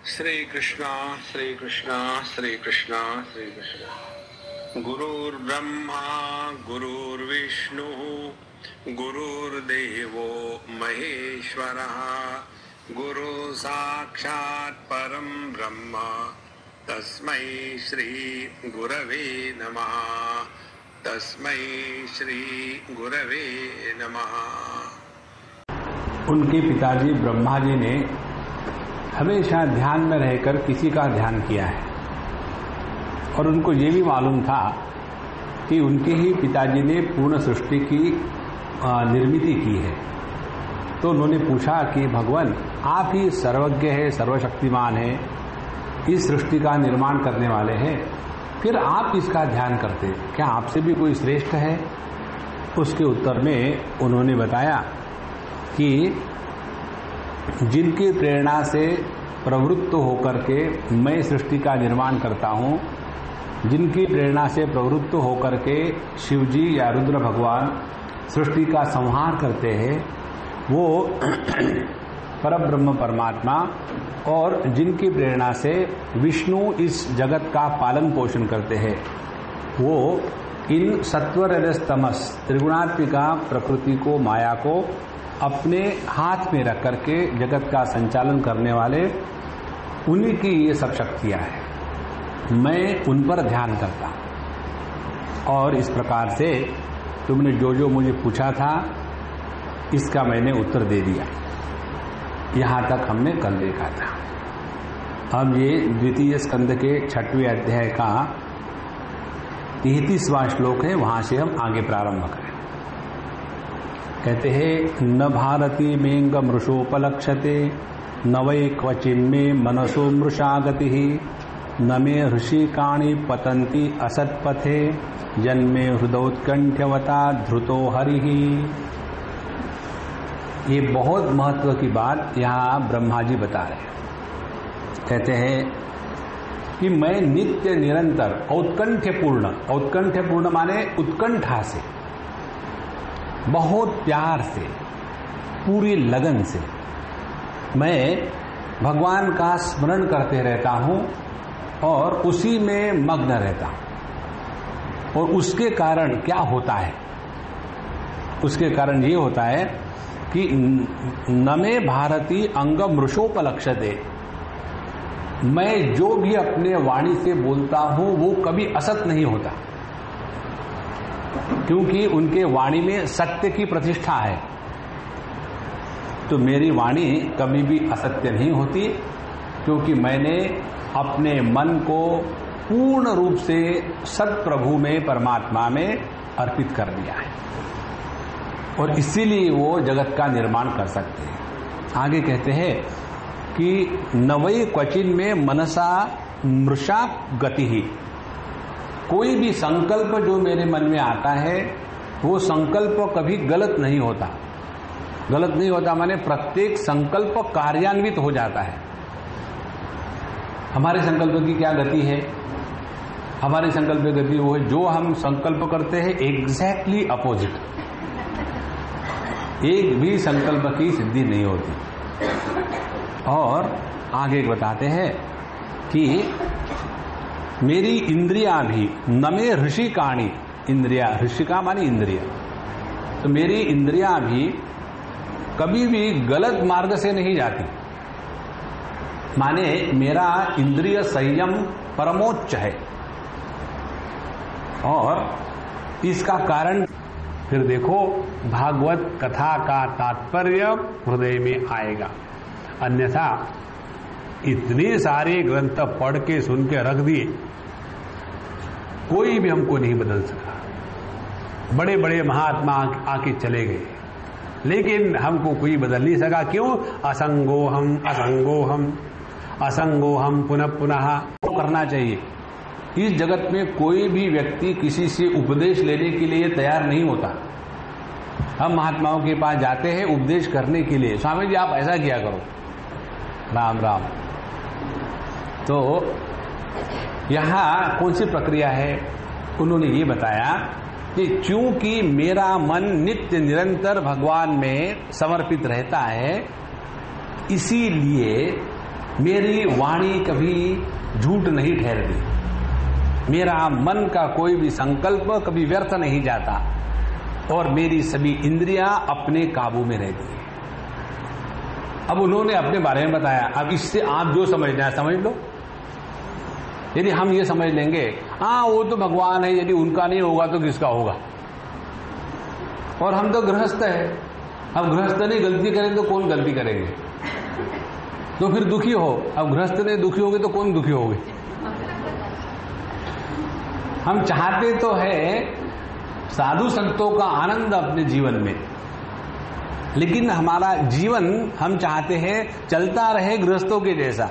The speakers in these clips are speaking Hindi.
श्री कृष्णा श्री कृष्णा श्री कृष्णा श्री कृष्णा। गुरुर्ब्रह्मा गुरुर्विष्णु गुरुर्देवो महेश्वरः गुरु साक्षात् परम ब्रह्म तस्मै श्री गुरवे नमः। तस्मै श्री गुरवे नमः। उनके पिताजी ब्रह्मा जी ने हमेशा ध्यान में रहकर किसी का ध्यान किया है और उनको ये भी मालूम था कि उनके ही पिताजी ने पूर्ण सृष्टि की निर्मित की है। तो उन्होंने पूछा कि भगवान, आप ही सर्वज्ञ है, सर्वशक्तिमान है, इस सृष्टि का निर्माण करने वाले हैं, फिर आप इसका ध्यान करते, क्या आपसे भी कोई श्रेष्ठ है? उसके उत्तर में उन्होंने बताया कि जिनकी प्रेरणा से प्रवृत्त होकर के मैं सृष्टि का निर्माण करता हूँ, जिनकी प्रेरणा से प्रवृत्त होकर के शिवजी या रुद्र भगवान सृष्टि का संहार करते हैं, वो परब्रह्म परमात्मा, और जिनकी प्रेरणा से विष्णु इस जगत का पालन पोषण करते हैं, वो इन सत्व रजस तमस त्रिगुणात्मिका प्रकृति को, माया को अपने हाथ में रख करके जगत का संचालन करने वाले, उन्हीं की ये सब शक्तियां हैं। मैं उन पर ध्यान करता और इस प्रकार से तुमने जो जो मुझे पूछा था इसका मैंने उत्तर दे दिया। यहां तक हमने कल देखा था। अब ये द्वितीय स्कंद के 6वें अध्याय का 33वां श्लोक है, वहां से हम आगे प्रारंभ करें। कहते हैं, न भारती मेंग मृषोपलक्षते न वै क्वचिन्मे मनसो मृषा गति न मे ऋषिकाणि पतन्ति असत्पथे जन्मे हृदयोत्कंठ्यवता धृतो हरिः। ये बहुत महत्व की बात यहाँ ब्रह्मा जी बता रहे हैं। कहते हैं कि मैं नित्य निरंतर औत्कंठ्यपूर्ण माने उत्कंठा से, बहुत प्यार से, पूरी लगन से मैं भगवान का स्मरण करते रहता हूं और उसी में मग्न रहता हूं। और उसके कारण क्या होता है? उसके कारण ये होता है कि नमे भारती अंग मृषोपलक्षते, मैं जो भी अपने वाणी से बोलता हूं वो कभी असत नहीं होता, क्योंकि उनके वाणी में सत्य की प्रतिष्ठा है। तो मेरी वाणी कभी भी असत्य नहीं होती, क्योंकि मैंने अपने मन को पूर्ण रूप से सत्प्रभु में, परमात्मा में अर्पित कर दिया है, और इसीलिए वो जगत का निर्माण कर सकते हैं। आगे कहते हैं कि नवै क्वचिन में मनसा मृषा गति ही, कोई भी संकल्प जो मेरे मन में आता है वो संकल्प कभी गलत नहीं होता। गलत नहीं होता माने प्रत्येक संकल्प कार्यान्वित हो जाता है। हमारे संकल्प की क्या गति है? हमारे संकल्प की गति वो है, जो हम संकल्प करते हैं एग्जैक्टली अपोजिट, एक भी संकल्प की सिद्धि नहीं होती। और आगे बताते हैं कि मेरी इंद्रियां भी, न मे ऋषिकाणि, इंद्रिया, ऋषिका मानी इंद्रिया, तो मेरी इंद्रियां भी कभी भी गलत मार्ग से नहीं जाती। माने मेरा इंद्रिय संयम परमोच्च है। और इसका कारण फिर देखो, भागवत कथा का तात्पर्य हृदय में आएगा। अन्यथा इतने सारे ग्रंथ पढ़ के सुन के रख दिए, कोई भी हमको नहीं बदल सका। बड़े बड़े महात्मा आके चले गए, लेकिन हमको कोई बदल नहीं सका। क्यों? असंगोहम असंगोहम असंगोहम पुनः पुनः करना चाहिए। इस जगत में कोई भी व्यक्ति किसी से उपदेश लेने के लिए तैयार नहीं होता। हम महात्माओं के पास जाते हैं उपदेश करने के लिए, स्वामी जी आप ऐसा किया करो, राम राम। तो यहां कौन सी प्रक्रिया है? उन्होंने ये बताया कि चूंकि मेरा मन नित्य निरंतर भगवान में समर्पित रहता है, इसीलिए मेरी वाणी कभी झूठ नहीं ठहरती, मेरा मन का कोई भी संकल्प कभी व्यर्थ नहीं जाता और मेरी सभी इंद्रियां अपने काबू में रहती है। अब उन्होंने अपने बारे में बताया, अब इससे आप जो समझना है समझ लो। यदि हम ये समझ लेंगे हाँ वो तो भगवान है, यदि उनका नहीं होगा तो किसका होगा, और हम तो गृहस्थ है, अब गृहस्थ ने गलती करेंगे तो कौन गलती करेंगे, तो फिर दुखी हो, अब गृहस्थ ने दुखी होगे तो कौन दुखी होगे। हम चाहते तो है साधु संतों का आनंद अपने जीवन में, लेकिन हमारा जीवन हम चाहते हैं चलता रहे गृहस्थों के जैसा।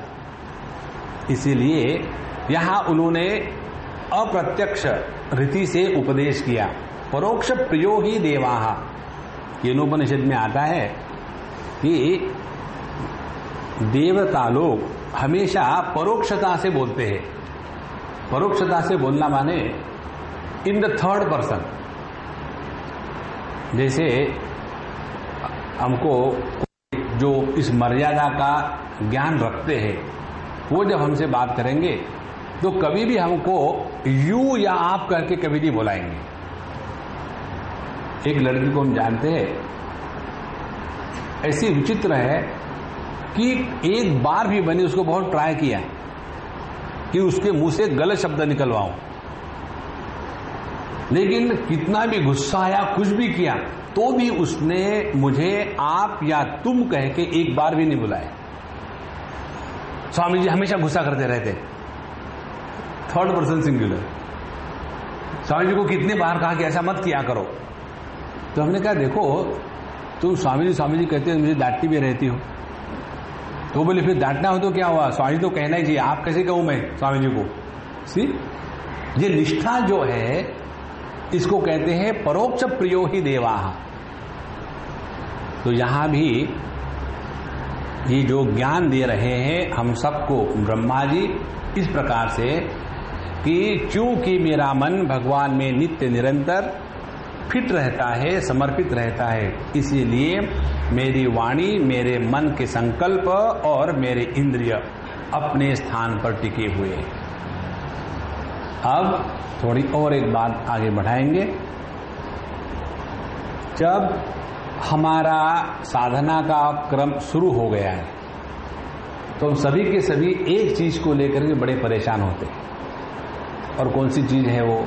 इसीलिए यहां उन्होंने अप्रत्यक्ष रीति से उपदेश किया। परोक्ष प्रियो ही देवाः, ये उपनिषद में आता है कि देवता लोग हमेशा परोक्षता से बोलते हैं। परोक्षता से बोलना माने इन द थर्ड पर्सन। जैसे हमको जो इस मर्यादा का ज्ञान रखते हैं वो जब हमसे बात करेंगे तो कभी भी हमको यू या आप करके कभी नहीं बुलाएंगे। एक लड़की को हम जानते हैं, ऐसी विचित्र है कि एक बार भी मैंने उसको बहुत ट्राई किया कि उसके मुंह से गलत शब्द निकलवाऊं, लेकिन कितना भी गुस्सा आया, कुछ भी किया, तो भी उसने मुझे आप या तुम कह के एक बार भी नहीं बुलाया। स्वामी जी हमेशा गुस्सा करते रहते, third person singular. Swami ji को कितने बार कहा कि ऐसा मत किया करो, तो हमने कहा देखो तुम स्वामी जी कहते हो, मुझे डांटती भी रहती हो, तो बोले फिर डांटना हो तो क्या हुआ, स्वामी जी तो कहना ही चाहिए, आप कैसे कहूं मैं स्वामी जी को। सी ये निष्ठा जो है इसको कहते हैं परोक्ष प्रियो ही देवाः। तो यहां भी ये जो ज्ञान दे रहे हैं हम सबको ब्रह्मा जी इस प्रकार से कि चूंकि मेरा मन भगवान में नित्य निरंतर फिट रहता है, समर्पित रहता है, इसीलिए मेरी वाणी, मेरे मन के संकल्प और मेरे इंद्रिय अपने स्थान पर टिके हुए हैं। अब थोड़ी और एक बात आगे बढ़ाएंगे। जब हमारा साधना का क्रम शुरू हो गया है तो हम सभी के सभी एक चीज को लेकर के बड़े परेशान होते हैं, और कौन सी चीज है वो,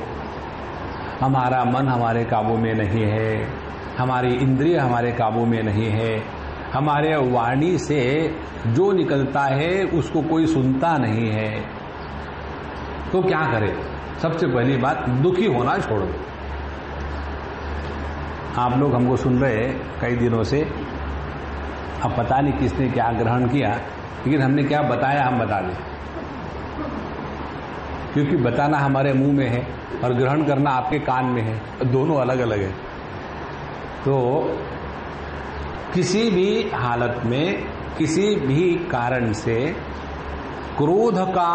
हमारा मन हमारे काबू में नहीं है, हमारी इंद्रिय हमारे काबू में नहीं है, हमारे वाणी से जो निकलता है उसको कोई सुनता नहीं है। तो क्या करें? सबसे पहली बात, दुखी होना छोड़ दो। आप लोग हमको सुन रहे हैं कई दिनों से, अब पता नहीं किसने क्या ग्रहण किया, लेकिन हमने क्या बताया हम बता दें, क्योंकि बताना हमारे मुंह में है और ग्रहण करना आपके कान में है, दोनों अलग अलग है। तो किसी भी हालत में, किसी भी कारण से क्रोध का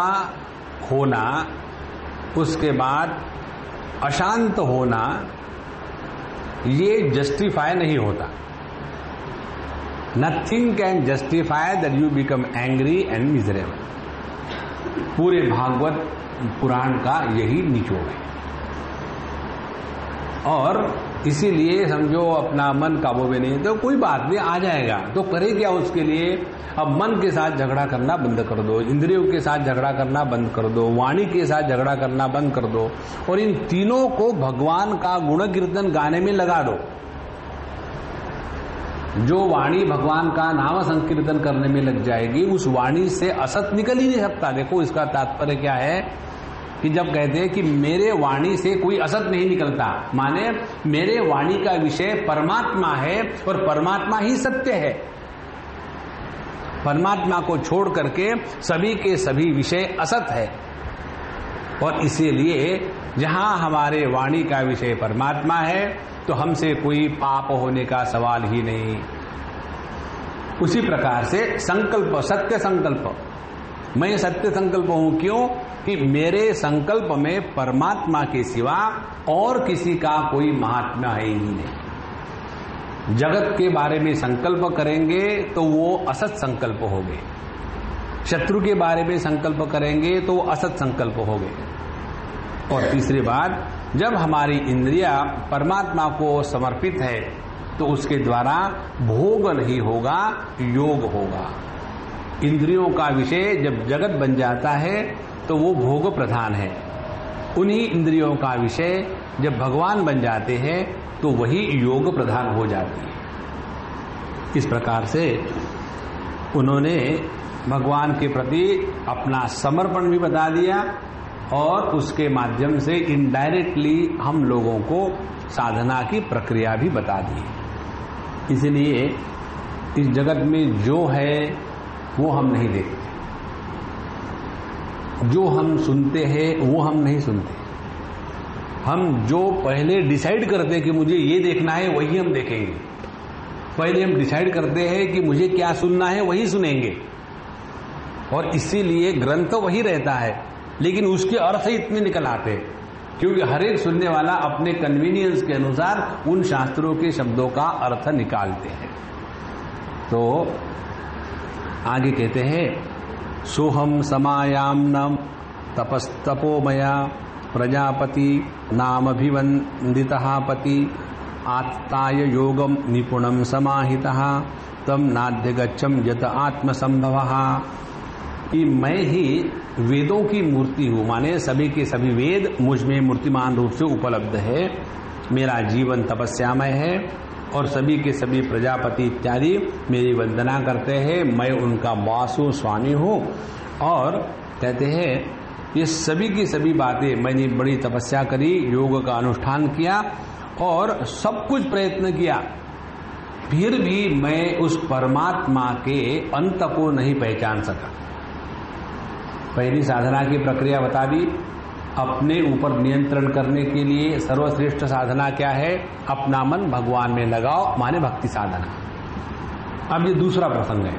होना, उसके बाद अशांत होना, ये जस्टिफाई नहीं होता। Nothing can justify that you become angry and miserable. पूरे भागवत पुराण का यही निचोड़ है। और इसीलिए समझो अपना मन काबू में नहीं तो कोई बात नहीं, आ जाएगा, तो करे क्या उसके लिए। अब मन के साथ झगड़ा करना बंद कर दो, इंद्रियों के साथ झगड़ा करना बंद कर दो, वाणी के साथ झगड़ा करना बंद कर दो, और इन तीनों को भगवान का गुण कीर्तन गाने में लगा दो। जो वाणी भगवान का नाम संकीर्तन करने में लग जाएगी, उस वाणी से असत निकल ही नहीं सकता। देखो इसका तात्पर्य क्या है कि जब कहते हैं कि मेरे वाणी से कोई असत नहीं निकलता, माने मेरे वाणी का विषय परमात्मा है और परमात्मा ही सत्य है। परमात्मा को छोड़ करके सभी के सभी विषय असत है, और इसीलिए जहां हमारे वाणी का विषय परमात्मा है तो हमसे कोई पाप होने का सवाल ही नहीं। उसी प्रकार से संकल्प, सत्य संकल्प, मैं सत्य संकल्प हूं, क्यों कि मेरे संकल्प में परमात्मा के सिवा और किसी का कोई महात्म्य है ही नहीं। जगत के बारे में संकल्प करेंगे तो वो असत संकल्प हो गए। शत्रु के बारे में संकल्प करेंगे तो वो असत संकल्प हो गए। और तीसरी बात, जब हमारी इंद्रिया परमात्मा को समर्पित है तो उसके द्वारा भोग नहीं होगा, योग होगा। इंद्रियों का विषय जब जगत बन जाता है तो वो भोग प्रधान है। उन्हीं इंद्रियों का विषय जब भगवान बन जाते हैं तो वही योग प्रधान हो जाती है। इस प्रकार से उन्होंने भगवान के प्रति अपना समर्पण भी बता दिया और उसके माध्यम से इनडायरेक्टली हम लोगों को साधना की प्रक्रिया भी बता दी। इसलिए इस जगत में जो है वो हम नहीं देखते, जो हम सुनते हैं वो हम नहीं सुनते। हम जो पहले डिसाइड करते हैं कि मुझे ये देखना है वही हम देखेंगे। पहले हम डिसाइड करते हैं कि मुझे क्या सुनना है वही सुनेंगे, और इसीलिए ग्रंथ वही रहता है, लेकिन उसके अर्थ ही इतने निकल आते हैं क्योंकि हर एक सुनने वाला अपने कन्वीनियंस के अनुसार उन शास्त्रों के शब्दों का अर्थ निकालते हैं। तो आगे कहते हैं, सोहम समायाम नम तपस्तपोमया प्रजापति नामभिवंदितः पति आत्ताय योगम निपुणम समाहितः तम नाद्य गच्छम यत आत्मसंभवः। कि मैं ही वेदों की मूर्ति हूं, माने सभी के सभी वेद मुझ में मूर्तिमान रूप से उपलब्ध है। मेरा जीवन तपस्यामय है और सभी के सभी प्रजापति इत्यादि मेरी वंदना करते हैं। मैं उनका बॉस हूं, स्वामी हूं। और कहते हैं ये सभी की सभी बातें, मैंने बड़ी तपस्या करी, योग का अनुष्ठान किया और सब कुछ प्रयत्न किया, फिर भी मैं उस परमात्मा के अंत को नहीं पहचान सका। पहली साधना की प्रक्रिया बता दी। अपने ऊपर नियंत्रण करने के लिए सर्वश्रेष्ठ साधना क्या है? अपना मन भगवान में लगाओ, माने भक्ति साधना। अब ये दूसरा प्रसंग है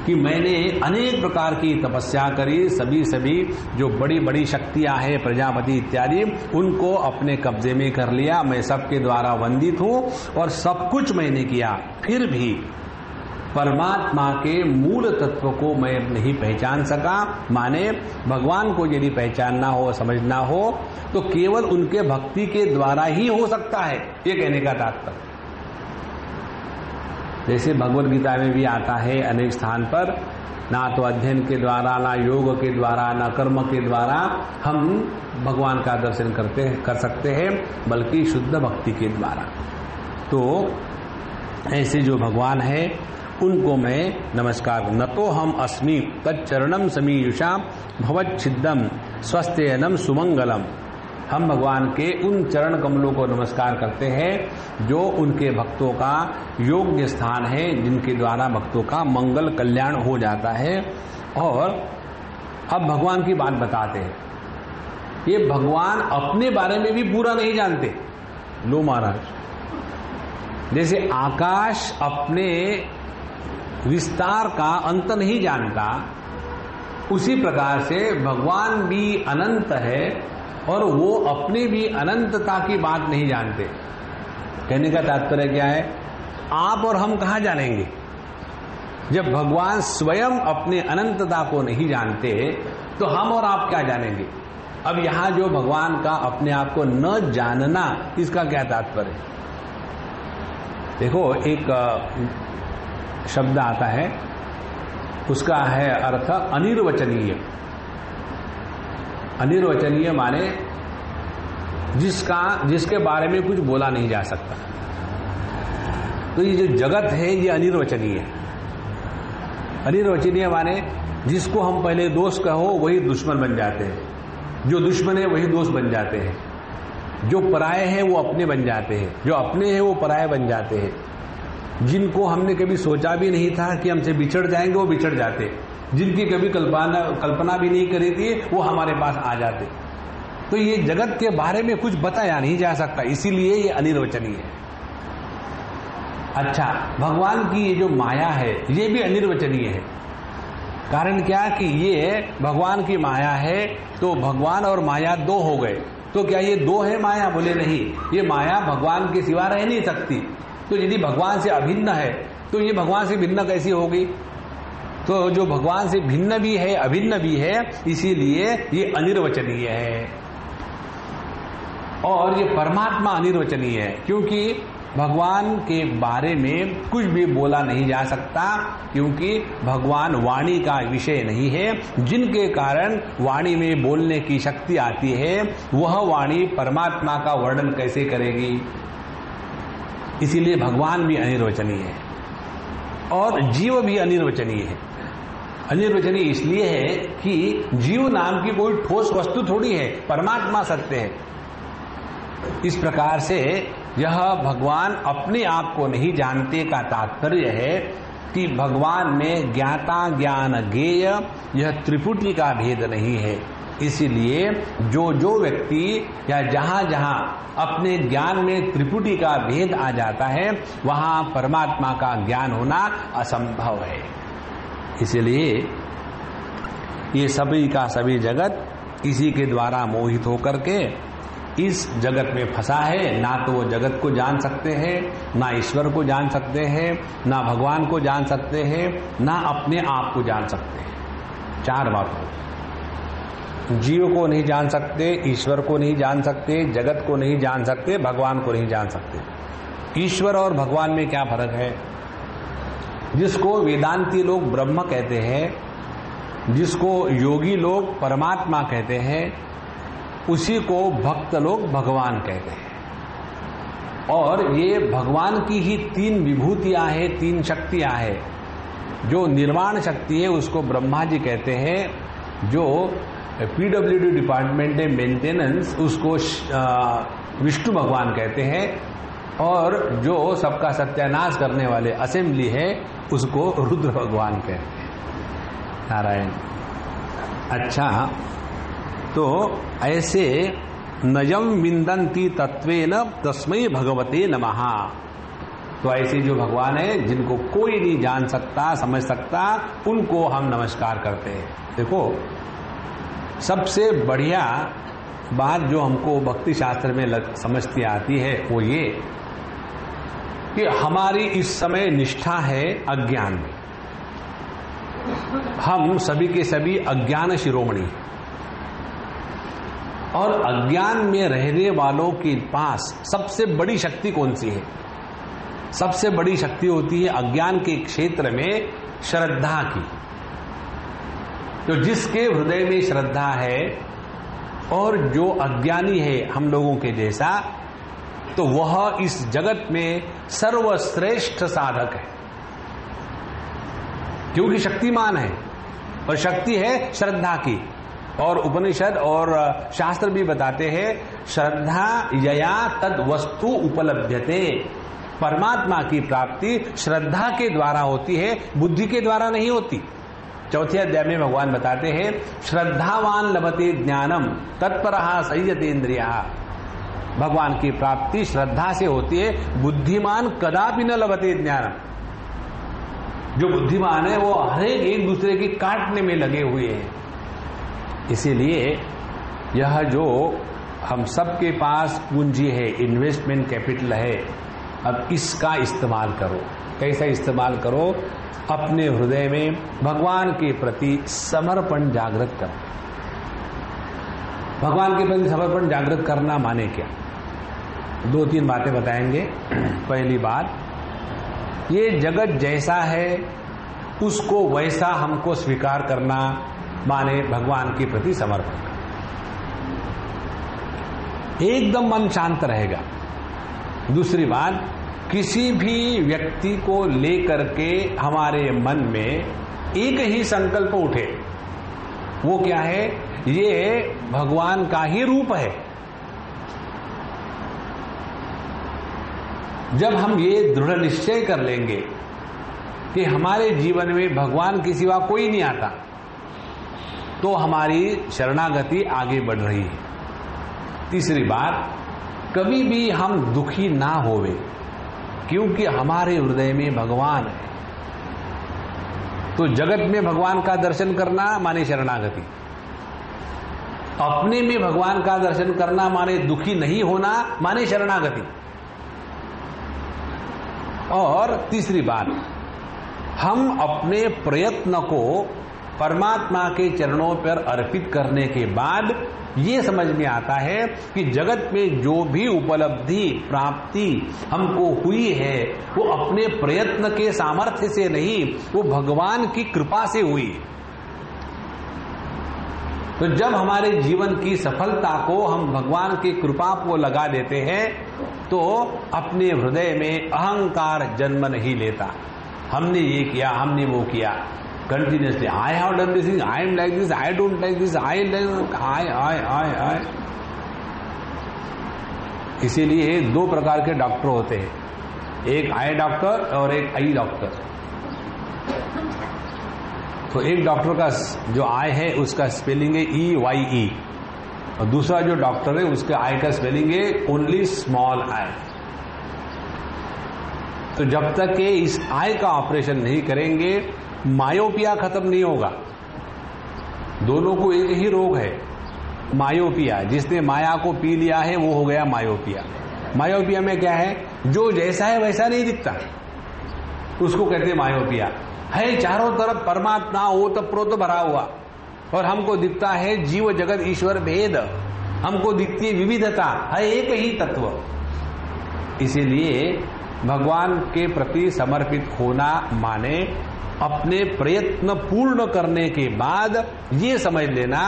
कि मैंने अनेक प्रकार की तपस्या करी, सभी जो बड़ी बड़ी शक्तियां हैं, प्रजापति इत्यादि, उनको अपने कब्जे में कर लिया। मैं सबके द्वारा वंदित हूं और सब कुछ मैंने किया, फिर भी परमात्मा के मूल तत्व को मैं नहीं पहचान सका। माने भगवान को यदि पहचानना हो, समझना हो तो केवल उनके भक्ति के द्वारा ही हो सकता है, ये कहने का तात्पर्य। जैसे भगवद गीता में भी आता है अनेक स्थान पर, ना तो अध्ययन के द्वारा, ना योग के द्वारा, ना कर्म के द्वारा हम भगवान का दर्शन कर सकते हैं, बल्कि शुद्ध भक्ति के द्वारा। तो ऐसे जो भगवान है उनको मैं नमस्कार। न तो हम अस्मि तच्चरणम समीयुषा भवच्छिदम स्वस्थेनम सुमंगलम। हम भगवान के उन चरण कमलों को नमस्कार करते हैं जो उनके भक्तों का योग्य स्थान है, जिनके द्वारा भक्तों का मंगल कल्याण हो जाता है। और अब भगवान की बात बताते हैं। ये भगवान अपने बारे में भी पूरा नहीं जानते। लो महाराज, जैसे आकाश अपने विस्तार का अंत नहीं जानता, उसी प्रकार से भगवान भी अनंत है और वो अपने भी अनंतता की बात नहीं जानते। कहने का तात्पर्य क्या है? आप और हम कहां जानेंगे जब भगवान स्वयं अपने अनंतता को नहीं जानते, तो हम और आप क्या जानेंगे? अब यहां जो भगवान का अपने आप को न जानना, इसका क्या तात्पर्य? देखो, एक शब्द आता है, उसका है अर्थ अनिर्वचनीय। अनिर्वचनीय माने जिसके बारे में कुछ बोला नहीं जा सकता। तो ये जो जगत है ये अनिर्वचनीय है। अनिर्वचनीय माने जिसको हम पहले दोस्त कहो वही दुश्मन बन जाते हैं, जो दुश्मन है वही दोस्त बन जाते हैं, जो पराये हैं वो अपने बन जाते हैं, जो अपने हैं वो पराये बन जाते हैं। जिनको हमने कभी सोचा भी नहीं था कि हमसे बिछड़ जाएंगे वो बिछड़ जाते, जिनकी कभी कल्पना भी नहीं करी थी वो हमारे पास आ जाते। तो ये जगत के बारे में कुछ बताया नहीं जा सकता, इसीलिए ये अनिर्वचनीय है। अच्छा, भगवान की ये जो माया है ये भी अनिर्वचनीय है। कारण क्या कि ये भगवान की माया है, तो भगवान और माया दो हो गए। तो क्या ये दो है माया? बोले नहीं, ये माया भगवान के सिवा रह नहीं सकती। तो यदि भगवान से अभिन्न है तो ये भगवान से भिन्न कैसी होगी? तो जो भगवान से भिन्न भी है, अभिन्न भी है, इसीलिए ये अनिर्वचनीय है। और ये परमात्मा अनिर्वचनीय है, क्योंकि भगवान के बारे में कुछ भी बोला नहीं जा सकता, क्योंकि भगवान वाणी का विषय नहीं है। जिनके कारण वाणी में बोलने की शक्ति आती है, वह वाणी परमात्मा का वर्णन कैसे करेगी। इसीलिए भगवान भी अनिर्वचनीय है और जीव भी अनिर्वचनीय है। अनिर्वचनीय इसलिए है कि जीव नाम की कोई ठोस वस्तु थोड़ी है, परमात्मा सत्य है। इस प्रकार से यह भगवान अपने आप को नहीं जानते का तात्पर्य है कि भगवान में ज्ञाता ज्ञान ज्ञेय यह त्रिपुटी का भेद नहीं है। इसीलिए जो व्यक्ति या जहां जहां अपने ज्ञान में त्रिपुटी का भेद आ जाता है, वहां परमात्मा का ज्ञान होना असंभव है। इसलिए ये सभी का सभी जगत इसी के द्वारा मोहित होकर के इस जगत में फंसा है। ना तो वो जगत को जान सकते हैं, ना ईश्वर को जान सकते हैं, ना भगवान को जान सकते हैं, ना अपने आप को जान सकते हैं। चार बातों, जीव को नहीं जान सकते, ईश्वर को नहीं जान सकते, जगत को नहीं जान सकते, भगवान को नहीं जान सकते। ईश्वर और भगवान में क्या फर्क है? जिसको वेदांती लोग ब्रह्म कहते हैं, जिसको योगी लोग परमात्मा कहते हैं, उसी को भक्त लोग भगवान कहते हैं। और ये भगवान की ही तीन विभूतियां हैं, तीन शक्तियां हैं। जो निर्वाण शक्ति है उसको ब्रह्मा जी कहते हैं, जो पीडब्ल्यूडी डिपार्टमेंट है मेंटेनेंस, उसको विष्णु भगवान कहते हैं, और जो सबका सत्यानाश करने वाले असेंबली है उसको रुद्र भगवान कहते हैं। नारायण। अच्छा, तो ऐसे नयम विंदन्ति तत्वेन तस्मै भगवते नमः। तो ऐसे जो भगवान है जिनको कोई नहीं जान सकता, समझ सकता, उनको हम नमस्कार करते हैं। देखो, सबसे बढ़िया बात जो हमको भक्ति शास्त्र में समझती आती है वो ये कि हमारी इस समय निष्ठा है अज्ञान में। हम सभी के सभी अज्ञान शिरोमणि हैं, और अज्ञान में रहने वालों के पास सबसे बड़ी शक्ति कौन सी है? सबसे बड़ी शक्ति होती है अज्ञान के क्षेत्र में श्रद्धा की। तो जिसके हृदय में श्रद्धा है और जो अज्ञानी है हम लोगों के जैसा, तो वह इस जगत में सर्वश्रेष्ठ साधक है, क्योंकि शक्तिमान है और शक्ति है श्रद्धा की। और उपनिषद और शास्त्र भी बताते हैं, श्रद्धा यया तद वस्तु उपलभ्यते। परमात्मा की प्राप्ति श्रद्धा के द्वारा होती है, बुद्धि के द्वारा नहीं होती। चौथे अध्याय में भगवान बताते हैं, श्रद्धावान लभते ज्ञानम तत्परः संयते इंद्रियः। भगवान की प्राप्ति श्रद्धा से होती है, बुद्धिमान कदापि न लभते ज्ञानम। जो बुद्धिमान है वो हर एक दूसरे की काटने में लगे हुए हैं। इसीलिए यह जो हम सबके पास पूंजी है, इन्वेस्टमेंट कैपिटल है, अब इसका इस्तेमाल करो। कैसा इस्तेमाल करो? अपने हृदय में भगवान के प्रति समर्पण जागृत करो। भगवान के प्रति समर्पण जागृत करना माने क्या? दो तीन बातें बताएंगे। पहली बात, ये जगत जैसा है उसको वैसा हमको स्वीकार करना माने भगवान के प्रति समर्पण करना। एकदम मन शांत रहेगा। दूसरी बात, किसी भी व्यक्ति को लेकर के हमारे मन में एक ही संकल्प उठे, वो क्या है? ये भगवान का ही रूप है। जब हम ये दृढ़ निश्चय कर लेंगे कि हमारे जीवन में भगवान के सिवा कोई नहीं आता, तो हमारी शरणागति आगे बढ़ रही है। तीसरी बात, कभी भी हम दुखी ना होवे, क्योंकि हमारे हृदय में भगवान है। तो जगत में भगवान का दर्शन करना माने शरणागति, अपने में भगवान का दर्शन करना माने दुखी नहीं होना, माने शरणागति। और तीसरी बात, हम अपने प्रयत्न को परमात्मा के चरणों पर अर्पित करने के बाद ये समझ में आता है कि जगत में जो भी उपलब्धि प्राप्ति हमको हुई है वो अपने प्रयत्न के सामर्थ्य से नहीं, वो भगवान की कृपा से हुई। तो जब हमारे जीवन की सफलता को हम भगवान की कृपा को लगा देते हैं तो अपने हृदय में अहंकार जन्म नहीं लेता। हमने ये किया, हमने वो किया, continuously I have done this, I am like this, I don't like this, I. इसीलिए दो प्रकार के डॉक्टर होते हैं, एक आई डॉक्टर और एक आई डॉक्टर। तो एक डॉक्टर का जो आई है उसका स्पेलिंग है EYE, और दूसरा जो डॉक्टर है उसके आई का स्पेलिंग है ओनली स्मॉल आई। तो जब तक के इस आई का ऑपरेशन नहीं करेंगे मायोपिया खत्म नहीं होगा। दोनों को एक ही रोग है, मायोपिया। जिसने माया को पी लिया है वो हो गया मायोपिया। मायोपिया में क्या है, जो जैसा है वैसा नहीं दिखता, उसको कहते हैं मायोपिया। है चारों तरफ परमात्मा ओतप्रोत भरा हुआ और हमको दिखता है जीव जगत ईश्वर भेद, हमको दिखती है विविधता, है एक ही तत्व। इसीलिए भगवान के प्रति समर्पित होना माने अपने प्रयत्न पूर्ण करने के बाद ये समझ लेना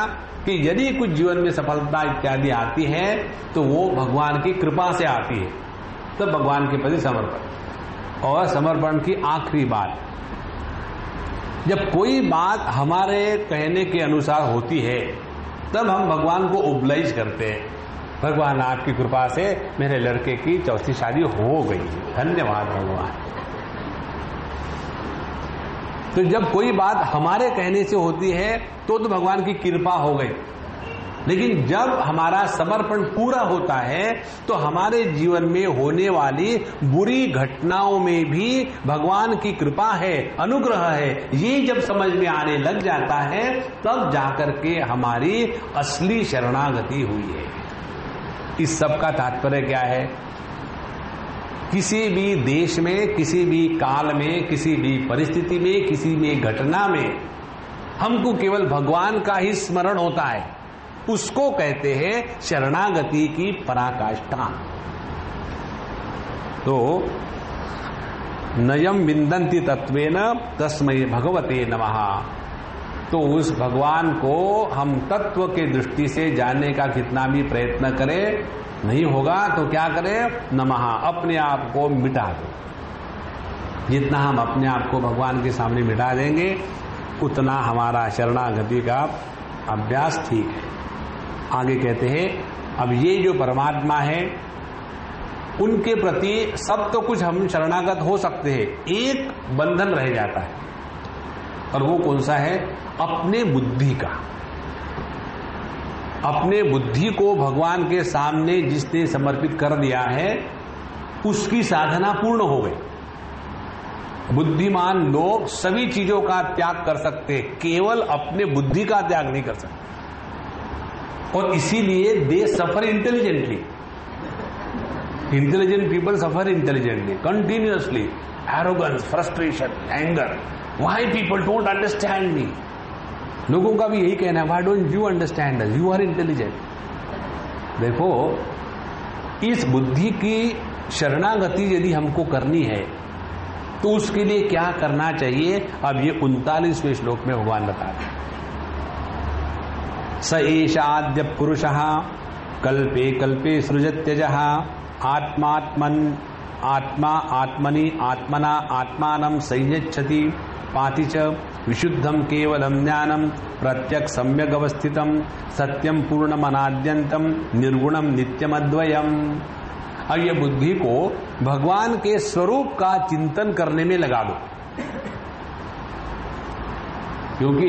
कि यदि कुछ जीवन में सफलता इत्यादि आती है तो वो भगवान की कृपा से आती है। तो भगवान के प्रति समर्पण। और समर्पण की आखिरी बात, जब कोई बात हमारे कहने के अनुसार होती है तब हम भगवान को ओब्लाइज करते हैं, भगवान आपकी कृपा से मेरे लड़के की चौथी शादी हो गई, धन्यवाद भगवान। तो जब कोई बात हमारे कहने से होती है तो भगवान की कृपा हो गई, लेकिन जब हमारा समर्पण पूरा होता है तो हमारे जीवन में होने वाली बुरी घटनाओं में भी भगवान की कृपा है, अनुग्रह है, ये जब समझ में आने लग जाता है तब जाकर के हमारी असली शरणागति हुई है। इस सब का तात्पर्य क्या है, किसी भी देश में, किसी भी काल में, किसी भी परिस्थिति में, किसी भी घटना में हमको केवल भगवान का ही स्मरण होता है, उसको कहते हैं शरणागति की पराकाष्ठा। तो नयम विन्दन्ति तत्वेन तस्मै भगवते नमः। तो उस भगवान को हम तत्व के दृष्टि से जानने का कितना भी प्रयत्न करें नहीं होगा, तो क्या करें, नमः, अपने आप को मिटा दो। जितना हम अपने आप को भगवान के सामने मिटा देंगे उतना हमारा शरणागति का अभ्यास ठीक है। आगे कहते हैं, अब ये जो परमात्मा है उनके प्रति सब तो कुछ हम शरणागत हो सकते हैं, एक बंधन रह जाता है, और वो कौन सा है, अपने बुद्धि का। अपने बुद्धि को भगवान के सामने जिसने समर्पित कर दिया है उसकी साधना पूर्ण हो गई। बुद्धिमान लोग सभी चीजों का त्याग कर सकते, केवल अपने बुद्धि का त्याग नहीं कर सकते, और इसीलिए they suffer intelligently. Intelligent people suffer intelligently, continuously, arrogance, frustration, anger. Why people don't understand me. लोगों का भी यही कहना है, why don't you understand us, you are intelligent. देखो, इस बुद्धि की शरणागति यदि हमको करनी है तो उसके लिए क्या करना चाहिए, अब ये 39वें श्लोक में भगवान बताते हैं। स एष आद्य पुरुषः कल्पे कल्पे सृजत्यजः आत्मात्मन आत्मा आत्मनि आत्मना आत्मानं संयच्छति पाति च विशुद्धम केवलम ज्ञानम प्रत्यक्ष सम्यक अवस्थितम सत्यम पूर्णम अनाद्यंतम निर्गुणम नित्यम अद्वयम। अब ये बुद्धि को भगवान के स्वरूप का चिंतन करने में लगा दो, क्योंकि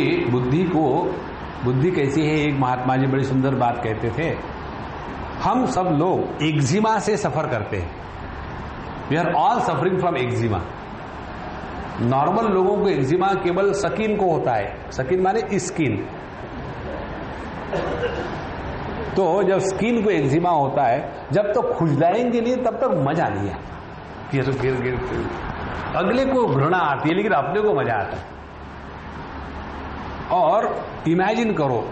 बुद्धि कैसी है, एक महात्मा जी बड़ी सुंदर बात कहते थे, हम सब लोग एक्जिमा से सफर करते हैं। We are all suffering from eczema. Normal लोगों को एक्जिमा केवल स्किन को होता है, स्किन माने स्किन। तो जब स्किन को एक्जिमा होता है, जब तक खुजलाएंगे नहीं तब तक मजा नहीं आता। गिर गिर गिर अगले को घृणा आती है लेकिन अपने को मजा आता है। और इमेजिन करो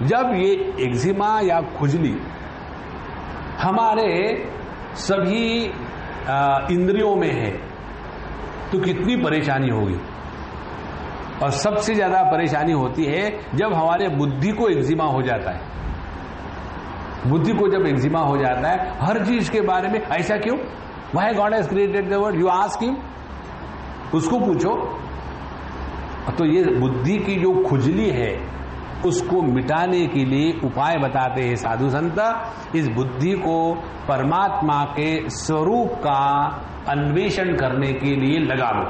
जब ये एक्जिमा या खुजली हमारे सभी इंद्रियों में है तो कितनी परेशानी होगी। और सबसे ज्यादा परेशानी होती है जब हमारे बुद्धि को एक्जिमा हो जाता है। बुद्धि को जब एक्जिमा हो जाता है हर चीज के बारे में ऐसा क्यों, why God has created the world, you ask him, उसको पूछो। तो ये बुद्धि की जो खुजली है उसको मिटाने के लिए उपाय बताते हैं साधु संत। इस बुद्धि को परमात्मा के स्वरूप का अन्वेषण करने के लिए लगा लो।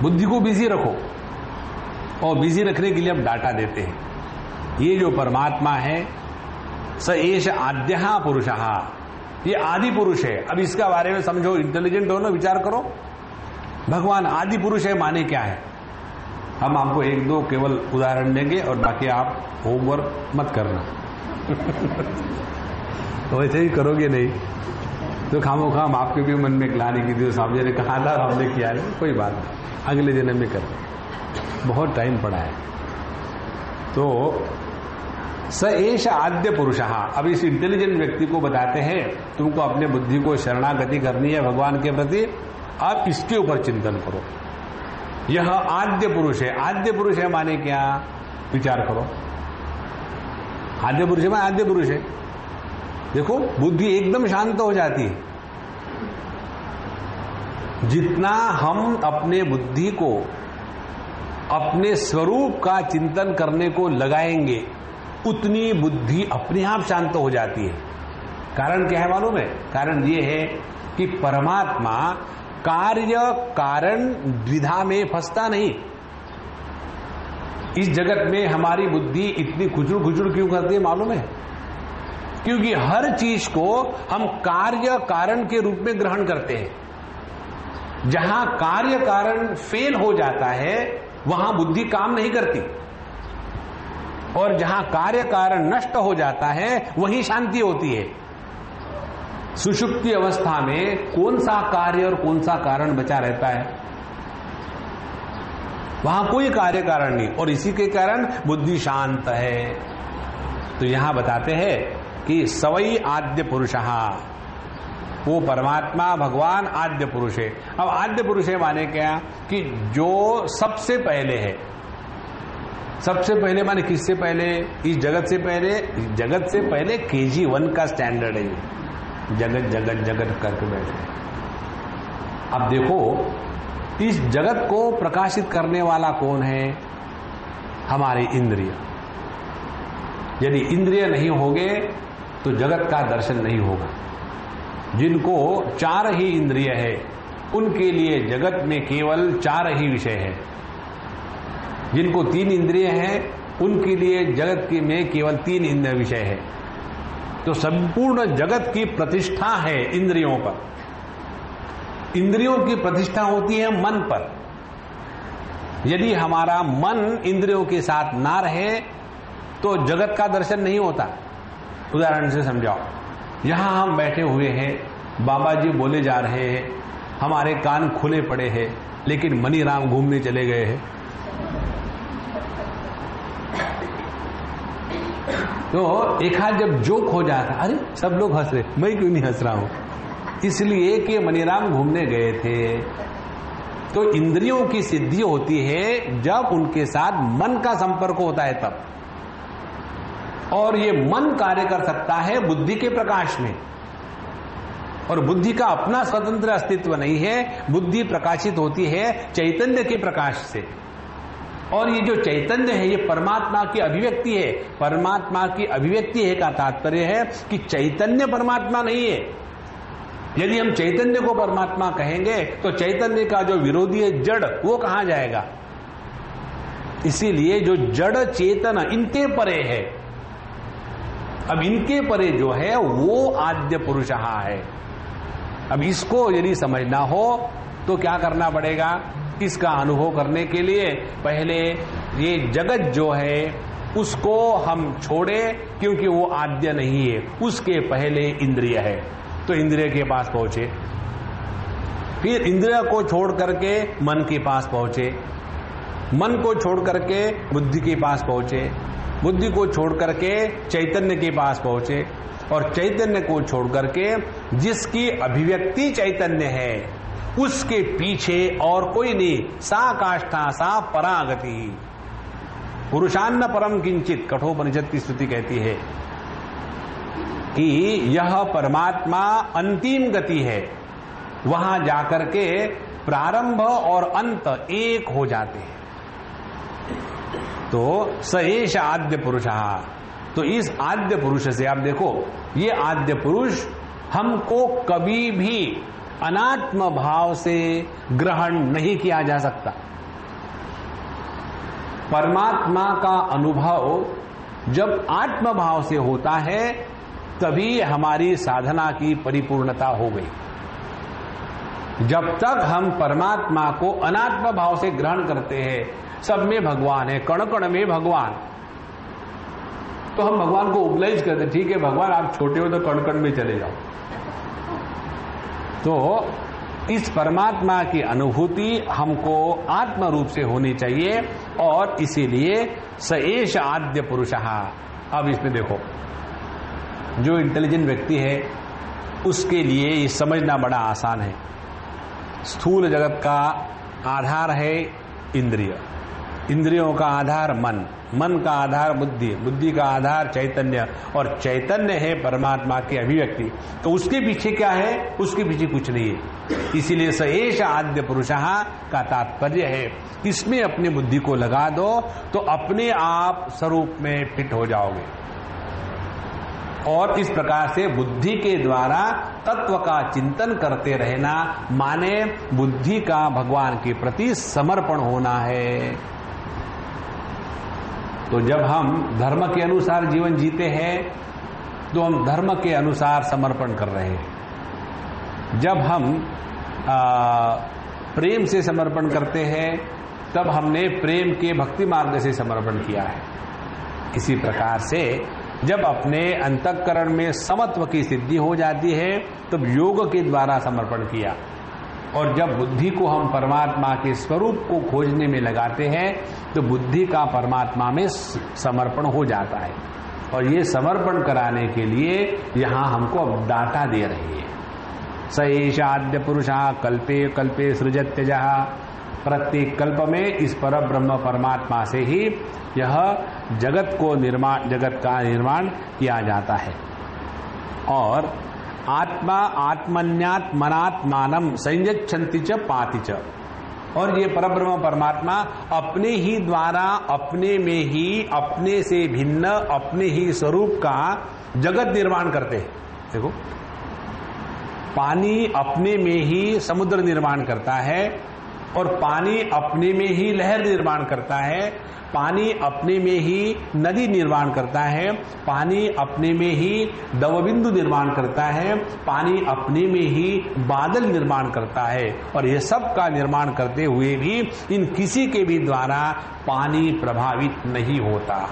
बुद्धि को बिजी रखो, और बिजी रखने के लिए हम डाटा देते हैं। ये जो परमात्मा है स एष आद्यः पुरुषः, ये आदि पुरुष है। अब इसका बारे में समझो, इंटेलिजेंट हो ना, विचार करो। भगवान आदि पुरुष है माने क्या है? हम आपको एक दो केवल उदाहरण देंगे और बाकी आप होमवर्क मत करना। वैसे ही करोगे नहीं तो खामोखा हम आपके भी मन में ग्लानि की थी, साहब जी ने कहा था हमने किया नहीं, कोई बात नहीं, अगले जन्म में कर, बहुत टाइम पड़ा है। तो स एष आद्य पुरुषः, अब इस इंटेलिजेंट व्यक्ति को बताते हैं तुमको अपने बुद्धि को शरणागति करनी है भगवान के प्रति, आप इसके ऊपर चिंतन करो। यह आद्य पुरुष है। आद्य पुरुष है माने क्या, विचार करो। आद्य पुरुष में आद्य पुरुष है, देखो बुद्धि एकदम शांत हो जाती है। जितना हम अपने बुद्धि को अपने स्वरूप का चिंतन करने को लगाएंगे उतनी बुद्धि अपने आप शांत हो जाती है। कारण क्या है मालूम है? कारण ये है कि परमात्मा कार्य कारण द्विधा में फंसता नहीं। इस जगत में हमारी बुद्धि इतनी खुचुड़ खुचुड़ क्यों करती है मालूम है? क्योंकि हर चीज को हम कार्य कारण के रूप में ग्रहण करते हैं। जहां कार्य कारण फेल हो जाता है वहां बुद्धि काम नहीं करती, और जहां कार्य कारण नष्ट हो जाता है वहीं शांति होती है। सुषुप्ति अवस्था में कौन सा कार्य और कौन सा कारण बचा रहता है? वहां कोई कार्य कारण नहीं, और इसी के कारण बुद्धि शांत है। तो यहां बताते हैं कि सवई आद्य पुरुषः, वो परमात्मा भगवान आद्य पुरुष है। अब आद्य पुरुष है माने क्या, कि जो सबसे पहले है। सबसे पहले माने किससे पहले? इस जगत से पहले। जगत से पहले KG1 का स्टैंडर्ड है ये, जगत जगत जगत करके बैठे। अब देखो इस जगत को प्रकाशित करने वाला कौन है? हमारे इंद्रिय। यदि इंद्रिय नहीं होंगे तो जगत का दर्शन नहीं होगा। जिनको 4 ही इंद्रिय है उनके लिए जगत में केवल 4 ही विषय है। जिनको 3 इंद्रिय हैं उनके लिए जगत में केवल 3 विषय है। तो संपूर्ण जगत की प्रतिष्ठा है इंद्रियों पर। इंद्रियों की प्रतिष्ठा होती है मन पर। यदि हमारा मन इंद्रियों के साथ ना रहे तो जगत का दर्शन नहीं होता। उदाहरण से समझाओ, यहां हम बैठे हुए हैं, बाबा जी बोले जा रहे हैं, हमारे कान खुले पड़े हैं, लेकिन मनीराम घूमने चले गए हैं। तो एक हाथ जब जोक हो जाता, अरे सब लोग हंस रहे, मैं क्यों नहीं हंस रहा हूं? इसलिए कि मनीराम घूमने गए थे। तो इंद्रियों की सिद्धि होती है जब उनके साथ मन का संपर्क होता है तब। और ये मन कार्य कर सकता है बुद्धि के प्रकाश में, और बुद्धि का अपना स्वतंत्र अस्तित्व नहीं है। बुद्धि प्रकाशित होती है चैतन्य के प्रकाश से, और ये जो चैतन्य है ये परमात्मा की अभिव्यक्ति है। परमात्मा की अभिव्यक्ति है का तात्पर्य है कि चैतन्य परमात्मा नहीं है। यदि हम चैतन्य को परमात्मा कहेंगे तो चैतन्य का जो विरोधी है जड़, वो कहां जाएगा? इसीलिए जो जड़ चेतन इनके परे है। अब इनके परे जो है वो आद्य पुरुषः है। अब इसको यदि समझना हो तो क्या करना पड़ेगा? इसका अनुभव करने के लिए पहले ये जगत जो है उसको हम छोड़े, क्योंकि वो आद्य नहीं है। उसके पहले इंद्रिय है, तो इंद्रिय के पास पहुंचे। फिर इंद्रिय को छोड़ करके मन के पास पहुंचे, मन को छोड़ करके बुद्धि के पास पहुंचे, बुद्धि को छोड़ करके चैतन्य के पास पहुंचे, और चैतन्य को छोड़ करके जिसकी अभिव्यक्ति चैतन्य है उसके पीछे और कोई नहीं, सा काष्ठा सा परागति। पुरुषान्न परम किंचित, कठोपनिषद की स्तुति कहती है कि यह परमात्मा अंतिम गति है, वहां जाकर के प्रारंभ और अंत एक हो जाते हैं। तो स एष आद्य पुरुषः, तो इस आद्य पुरुष से आप देखो, ये आद्य पुरुष हमको कभी भी अनात्म भाव से ग्रहण नहीं किया जा सकता। परमात्मा का अनुभव जब आत्म भाव से होता है तभी हमारी साधना की परिपूर्णता हो गई। जब तक हम परमात्मा को अनात्म भाव से ग्रहण करते हैं, सब में भगवान है, कण कण में भगवान, तो हम भगवान को उपलब्ध करते, ठीक है भगवान आप छोटे हो तो कण कण में चले जाओ। तो इस परमात्मा की अनुभूति हमको आत्म रूप से होनी चाहिए, और इसीलिए स एष आद्य पुरुषः। अब इसमें देखो, जो इंटेलिजेंट व्यक्ति है उसके लिए ये समझना बड़ा आसान है। स्थूल जगत का आधार है इंद्रिय, इंद्रियों का आधार मन, मन का आधार बुद्धि, बुद्धि का आधार चैतन्य, और चैतन्य है परमात्मा की अभिव्यक्ति। तो उसके पीछे क्या है? उसके पीछे कुछ नहीं है। इसीलिए स एष आद्य पुरुषः का तात्पर्य है इसमें अपनी बुद्धि को लगा दो तो अपने आप स्वरूप में फिट हो जाओगे। और इस प्रकार से बुद्धि के द्वारा तत्व का चिंतन करते रहना माने बुद्धि का भगवान के प्रति समर्पण होना है। तो जब हम धर्म के अनुसार जीवन जीते हैं तो हम धर्म के अनुसार समर्पण कर रहे हैं। जब हम प्रेम से समर्पण करते हैं तब हमने प्रेम के भक्ति मार्ग से समर्पण किया है। इसी प्रकार से जब अपने अंतःकरण में समत्व की सिद्धि हो जाती है तब योग के द्वारा समर्पण किया, और जब बुद्धि को हम परमात्मा के स्वरूप को खोजने में लगाते हैं तो बुद्धि का परमात्मा में समर्पण हो जाता है। और ये समर्पण कराने के लिए यहाँ हमको अब डाटा दे रही है। स एष आद्य पुरुषः कल्पे कल्पे सृजत्यजः, प्रत्येक कल्प में इस पर ब्रह्म परमात्मा से ही यह जगत का निर्माण किया जाता है। और आत्मा आत्मन्यात्मनात्मानम संयच्छन्ति च पाति च, और ये परब्रह्म परमात्मा अपने ही द्वारा अपने में ही अपने से भिन्न अपने ही स्वरूप का जगत निर्माण करते हैं। देखो, पानी अपने में ही समुद्र निर्माण करता है, और पानी अपने में ही लहर निर्माण करता है, पानी अपने में ही नदी निर्माण करता है, पानी अपने में ही दवबिंदु निर्माण करता है, पानी अपने में ही बादल निर्माण करता है। और यह सब का निर्माण करते हुए भी इन किसी के भी द्वारा पानी प्रभावित नहीं होता।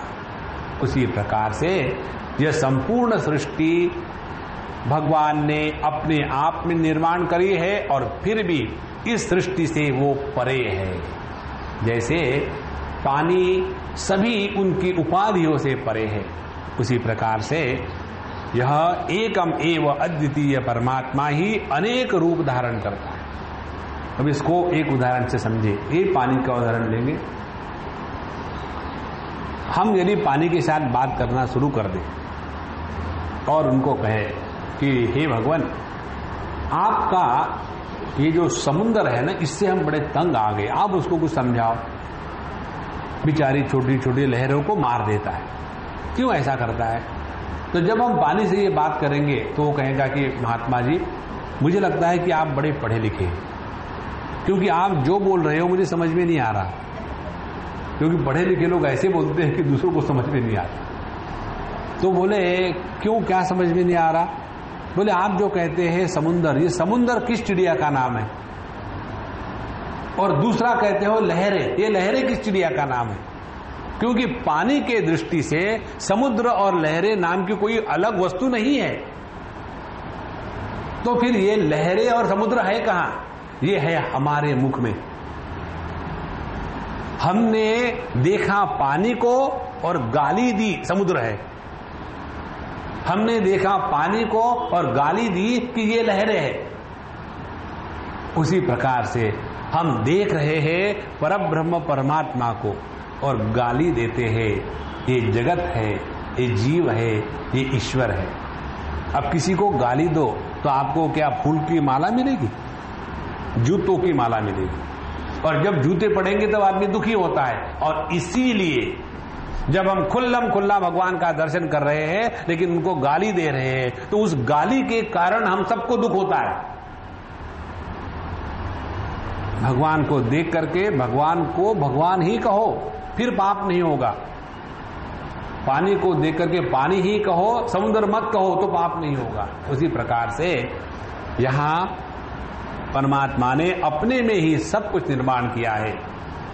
उसी प्रकार से यह संपूर्ण सृष्टि भगवान ने अपने आप में निर्माण करी है, और फिर भी इस सृष्टि से वो परे है। जैसे पानी सभी उनकी उपाधियों से परे है, उसी प्रकार से यह एकम एव अद्वितीय परमात्मा ही अनेक रूप धारण करता है। अब इसको एक उदाहरण से समझे। ये पानी का उदाहरण लेंगे। हम यदि पानी के साथ बात करना शुरू कर दें और उनको कहे कि हे भगवान, आपका ये जो समुद्र है ना, इससे हम बड़े तंग आ गए, आप उसको कुछ समझाओ। बेचारी छोटी छोटी लहरों को मार देता है, क्यों ऐसा करता है? तो जब हम पानी से ये बात करेंगे तो वो कहेगा कि महात्मा जी, मुझे लगता है कि आप बड़े पढ़े लिखे हैं, क्योंकि आप जो बोल रहे हो मुझे समझ में नहीं आ रहा। क्योंकि पढ़े लिखे लोग ऐसे बोलते हैं कि दूसरों को समझ में नहीं आता। तो बोले क्यों, क्या समझ में नहीं आ रहा? बोले आप जो कहते हैं समुंदर, ये समुंदर किस चिड़िया का नाम है? और दूसरा कहते हो लहरें, ये लहरें किस चिड़िया का नाम है? क्योंकि पानी के दृष्टि से समुद्र और लहरें नाम की कोई अलग वस्तु नहीं है। तो फिर ये लहरें और समुद्र है कहां? ये है हमारे मुख में। हमने देखा पानी को और गाली दी समुद्र है। हमने देखा पानी को और गाली दी कि ये लहरें हैं। उसी प्रकार से हम देख रहे हैं परब्रह्म परमात्मा को और गाली देते हैं ये जगत है, ये जीव है, ये ईश्वर है। अब किसी को गाली दो तो आपको क्या फूल की माला मिलेगी? जूतों की माला मिलेगी। और जब जूते पड़ेंगे तब आदमी दुखी होता है। और इसीलिए जब हम खुल्ला भगवान का दर्शन कर रहे हैं लेकिन उनको गाली दे रहे हैं तो उस गाली के कारण हम सबको दुख होता है। भगवान को देख करके भगवान को भगवान ही कहो, फिर पाप नहीं होगा। पानी को देख करके पानी ही कहो, समुद्र मत कहो तो पाप नहीं होगा। उसी प्रकार से यहां परमात्मा ने अपने में ही सब कुछ निर्माण किया है।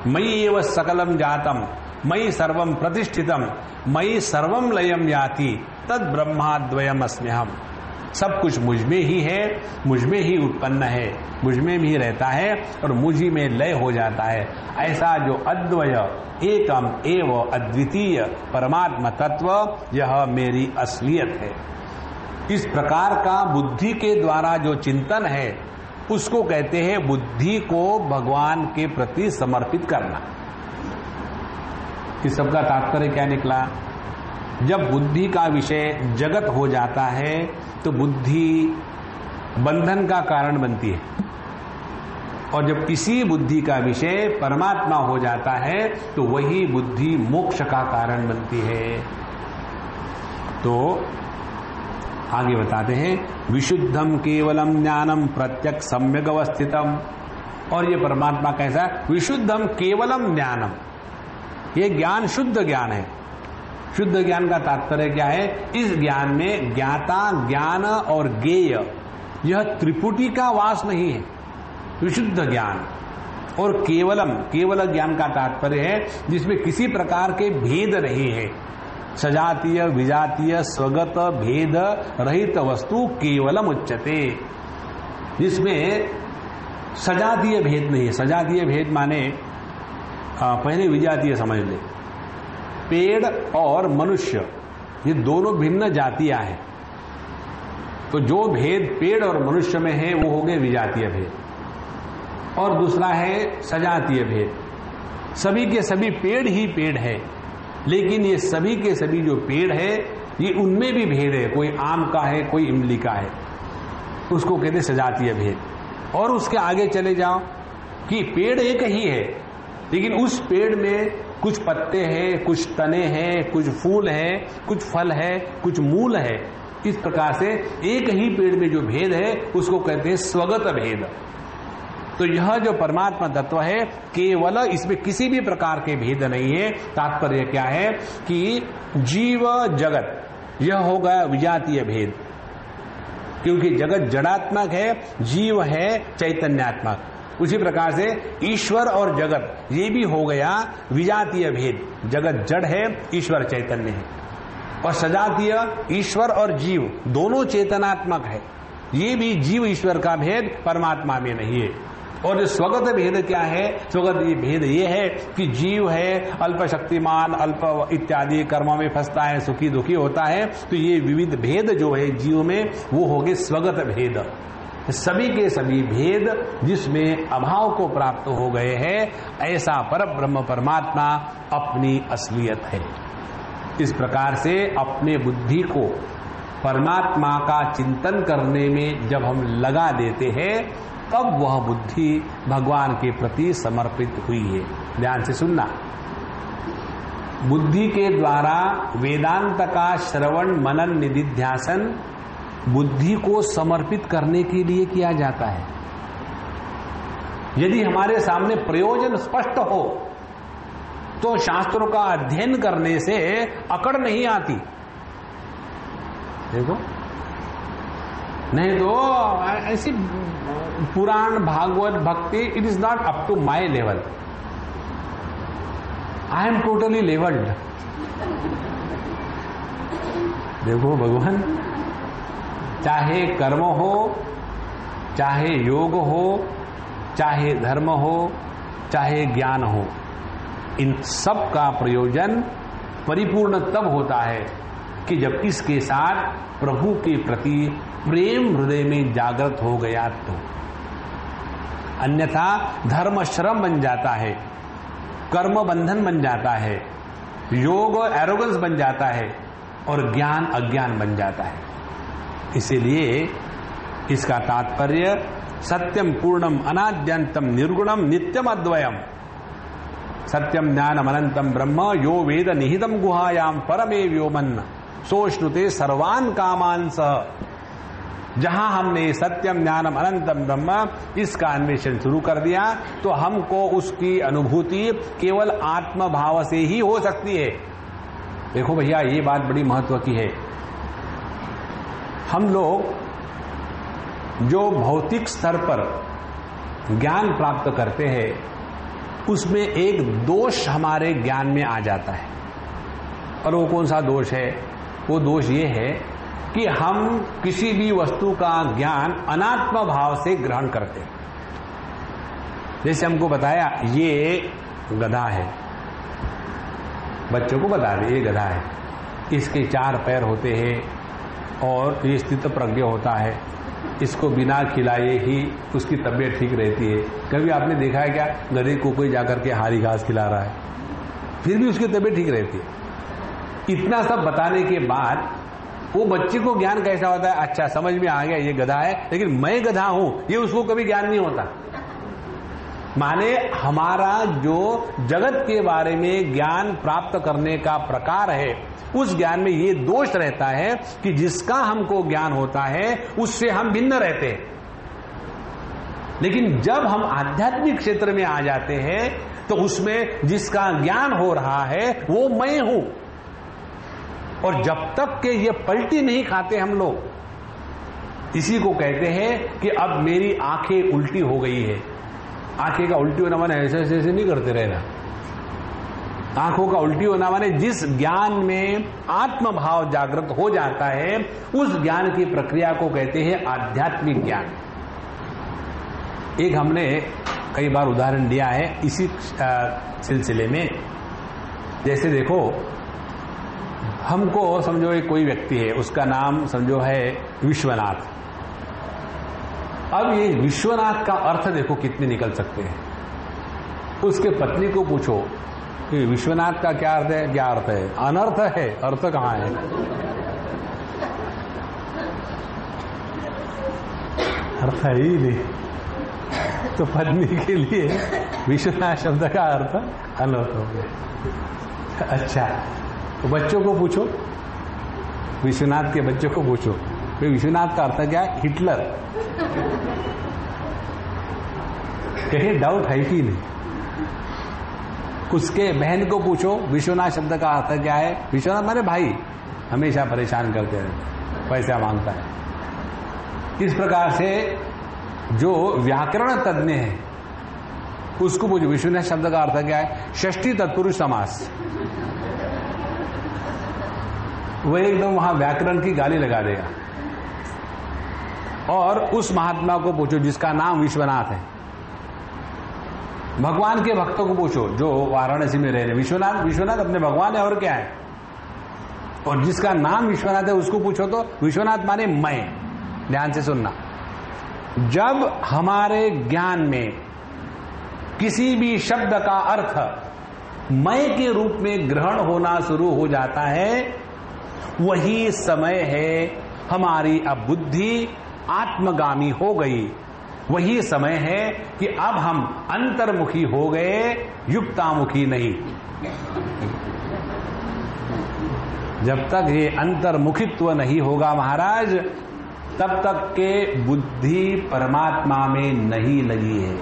मयि एव सकलम जातम मयि सर्वम प्रतिष्ठितम मयि सर्वम लयम याति तद ब्रह्माद्वयम अस्म्यहम। सब कुछ मुझ में ही है, मुझ में ही उत्पन्न है, मुझ में भी रहता है और मुझ ही में लय हो जाता है। ऐसा जो अद्वय एकम एव अद्वितीय परमात्मा तत्व, यह मेरी असलियत है। इस प्रकार का बुद्धि के द्वारा जो चिंतन है उसको कहते हैं बुद्धि को भगवान के प्रति समर्पित करना। इस सबका तात्पर्य क्या निकला? जब बुद्धि का विषय जगत हो जाता है तो बुद्धि बंधन का कारण बनती है, और जब किसी बुद्धि का विषय परमात्मा हो जाता है तो वही बुद्धि मोक्ष का कारण बनती है। तो आगे बताते हैं, विशुद्धम केवलम ज्ञानम प्रत्यक्ष सम्यक अवस्थितम। और ये परमात्मा कैसा? विशुद्धम केवलम ज्ञानम, ये ज्ञान शुद्ध ज्ञान है। शुद्ध ज्ञान का तात्पर्य क्या है? इस ज्ञान में ज्ञाता, ज्ञान और ज्ञेय, यह त्रिपुटी का वास नहीं है। विशुद्ध ज्ञान और केवलम, केवल ज्ञान का तात्पर्य है जिसमें किसी प्रकार के भेद नहीं है। सजातीय विजातीय स्वगत भेद रहित वस्तु केवलम उच्यते, जिसमें सजातीय भेद नहीं है। सजातीय भेद माने पहले विजातीय समझ ले, पेड़ और मनुष्य ये दोनों भिन्न जातियां हैं। तो जो भेद पेड़ और मनुष्य में है वो हो गए विजातीय भेद, और दूसरा है सजातीय भेद। सभी के सभी पेड़ ही पेड़ है, लेकिन ये सभी के सभी जो पेड़ है ये उनमें भी भेद है। कोई आम का है, कोई इमली का है, उसको कहते सजातीय भेद। और उसके आगे चले जाओ कि पेड़ एक ही है, लेकिन उस पेड़ में कुछ पत्ते हैं, कुछ तने हैं, कुछ फूल हैं, कुछ फल है, कुछ मूल है। इस प्रकार से एक ही पेड़ में जो भेद है उसको कहते हैं स्वगत भेद। तो यह जो परमात्मा तत्व है केवल, इसमें किसी भी प्रकार के भेद नहीं है। तात्पर्य क्या है कि जीव जगत, यह हो गया विजातीय भेद, क्योंकि जगत जड़ात्मक है, जीव है चैतन्यात्मक। उसी प्रकार से ईश्वर और जगत ये भी हो गया विजातीय भेद। जगत जड़ है, ईश्वर चैतन्य है। और सजातीय ईश्वर और जीव दोनों चेतनात्मक है, ये भी जीव ईश्वर का भेद परमात्मा में नहीं है। और जो स्वगत भेद क्या है? स्वगत ये भेद ये है कि जीव है अल्प शक्तिमान, अल्प इत्यादि कर्मों में फंसता है, सुखी दुखी होता है। तो ये विविध भेद जो है जीव में वो हो गए स्वगत भेद। सभी के सभी भेद जिसमें अभाव को प्राप्त हो गए हैं, ऐसा परब्रह्म परमात्मा अपनी असलियत है। इस प्रकार से अपने बुद्धि को परमात्मा का चिंतन करने में जब हम लगा देते हैं तब वह बुद्धि भगवान के प्रति समर्पित हुई है। ध्यान से सुनना, बुद्धि के द्वारा वेदांत का श्रवण मनन निधिध्यासन बुद्धि को समर्पित करने के लिए किया जाता है। यदि हमारे सामने प्रयोजन स्पष्ट हो तो शास्त्रों का अध्ययन करने से अकड़ नहीं आती। देखो, नहीं तो ऐसी पुराण भागवत भक्ति, it is not up to my level. I am totally levelled. देखो भगवान, चाहे कर्म हो, चाहे योग हो, चाहे धर्म हो, चाहे ज्ञान हो, इन सब का प्रयोजन परिपूर्ण तब होता है कि जब इसके साथ प्रभु के प्रति प्रेम हृदय में जागृत हो गया तो। अन्यथा धर्म श्रम बन जाता है, कर्म बंधन बन जाता है, योग एरोगेंस बन जाता है और ज्ञान अज्ञान बन जाता है। इसीलिए इसका तात्पर्य सत्यम पूर्णम अनाद्यंतम निर्गुणम नित्यम अद्वयम सत्यम ज्ञानम अनंतम ब्रह्म यो वेद निहितम गुहायाम परमे व्योमन सोश्नुते सर्वान कामान सह। जहां हमने सत्यम ज्ञानम अनंतम ब्रह्म इसका अन्वेषण शुरू कर दिया तो हमको उसकी अनुभूति केवल आत्म भाव से ही हो सकती है। देखो भैया, ये बात बड़ी महत्व की है। हम लोग जो भौतिक स्तर पर ज्ञान प्राप्त करते हैं उसमें एक दोष हमारे ज्ञान में आ जाता है। और वो कौन सा दोष है? वो दोष ये है कि हम किसी भी वस्तु का ज्ञान अनात्म भाव से ग्रहण करते हैं। जैसे हमको बताया ये गधा है, बच्चों को बता दे ये गधा है, इसके 4 पैर होते हैं और ये स्थित प्रज्ञ होता है, इसको बिना खिलाए ही उसकी तबीयत ठीक रहती है। कभी आपने देखा है क्या गधे को कोई जाकर के हरी घास खिला रहा है फिर भी उसकी तबीयत ठीक रहती है? इतना सब बताने के बाद वो बच्चे को ज्ञान कैसा होता है? अच्छा, समझ में आ गया ये गधा है, लेकिन मैं गधा हूं ये उसको कभी ज्ञान नहीं होता। माने हमारा जो जगत के बारे में ज्ञान प्राप्त करने का प्रकार है उस ज्ञान में ये दोष रहता है कि जिसका हमको ज्ञान होता है उससे हम भिन्न रहते हैं। लेकिन जब हम आध्यात्मिक क्षेत्र में आ जाते हैं तो उसमें जिसका ज्ञान हो रहा है वो मैं हूं। और जब तक के ये पलटी नहीं खाते हम लोग, इसी को कहते हैं कि अब मेरी आंखें उल्टी हो गई है। आंखें का उल्टी होना माने ऐसे ऐसे नहीं करते रहना। आंखों का उल्टी होना माने जिस ज्ञान में आत्म भाव जागृत हो जाता है उस ज्ञान की प्रक्रिया को कहते हैं आध्यात्मिक ज्ञान। एक हमने कई बार उदाहरण दिया है इसी सिलसिले में। जैसे देखो, हमको समझो एक कोई व्यक्ति है, उसका नाम समझो है विश्वनाथ। अब ये विश्वनाथ का अर्थ देखो कितने निकल सकते हैं। उसके पत्नी को पूछो कि विश्वनाथ का क्या अर्थ है? क्या अर्थ है? अनर्थ है, अर्थ कहां है? अर्थ है ही नहीं। तो पत्नी के लिए विश्वनाथ शब्द का अर्थ अनर्थ हो गया। अच्छा, तो बच्चों को पूछो, विश्वनाथ के बच्चों को पूछो कि विश्वनाथ का अर्थ क्या है? हिटलर। कहीं डाउट है कि नहीं? उसके बहन को पूछो विश्वनाथ शब्द का अर्थ क्या है? विश्वनाथ माने भाई, हमेशा परेशान करते रहते, पैसा मांगता है। इस प्रकार से जो व्याकरण तज्ञ है उसको पूछो विश्वनाथ शब्द का अर्थ क्या है? षष्ठी तत्पुरुष समास। वह एकदम वहां व्याकरण की गाली लगा देगा। और उस महात्मा को पूछो जिसका नाम विश्वनाथ है। भगवान के भक्तों को पूछो जो वाराणसी में रह रहे, विश्वनाथ विश्वनाथ अपने भगवान है और क्या है? और जिसका नाम विश्वनाथ है उसको पूछो तो विश्वनाथ माने मैं। ध्यान से सुनना, जब हमारे ज्ञान में किसी भी शब्द का अर्थ मैं के रूप में ग्रहण होना शुरू हो जाता है वही समय है हमारी अब बुद्धि आत्मगामी हो गई। वही समय है कि अब हम अंतर्मुखी हो गए, युक्तामुखी नहीं। जब तक ये अंतर्मुखित्व नहीं होगा महाराज, तब तक के बुद्धि परमात्मा में नहीं लगी है।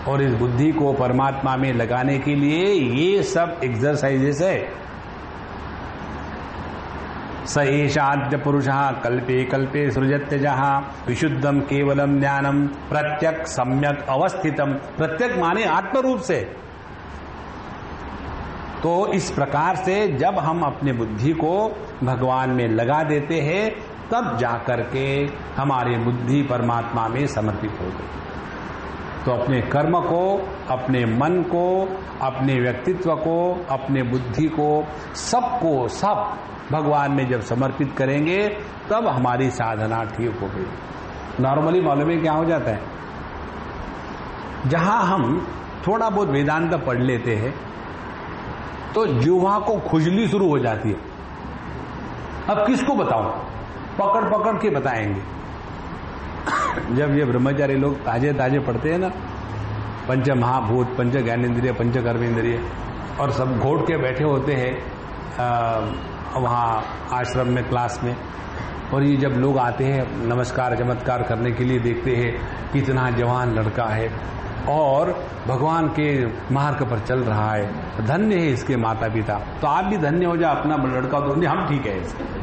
और इस बुद्धि को परमात्मा में लगाने के लिए ये सब एक्सरसाइजेस है। स एषाद्य पुरुषः कल्पे कल्पे सृजत्य जहां विशुद्धम केवलम ज्ञानम प्रत्यक सम्यक अवस्थितम। प्रत्यक माने आत्म रूप से। तो इस प्रकार से जब हम अपने बुद्धि को भगवान में लगा देते हैं तब जाकर के हमारी बुद्धि परमात्मा में समर्पित हो गई। तो अपने कर्म को, अपने मन को, अपने व्यक्तित्व को, अपने बुद्धि को, सबको सब भगवान में जब समर्पित करेंगे तब हमारी साधना ठीक हो गई। नॉर्मली मालूम है क्या हो जाता है, जहां हम थोड़ा बहुत वेदांत पढ़ लेते हैं तो जिह्वा को खुजली शुरू हो जाती है। अब किसको बताऊं, पकड़ पकड़ के बताएंगे। जब ये ब्रह्मचारी लोग ताजे ताजे पढ़ते हैं ना, पंच महाभूत, पंच ज्ञानेन्द्रिय, पंच कर्मेंद्रिय, और सब घोट के बैठे होते हैं वहाँ आश्रम में, क्लास में, और ये जब लोग आते हैं नमस्कार चमत्कार करने के लिए, देखते हैं कितना जवान लड़का है और भगवान के मार्ग पर चल रहा है, धन्य है इसके माता पिता, तो आप भी धन्य हो जाओ, अपना लड़का तो नहीं, हम ठीक है इसके।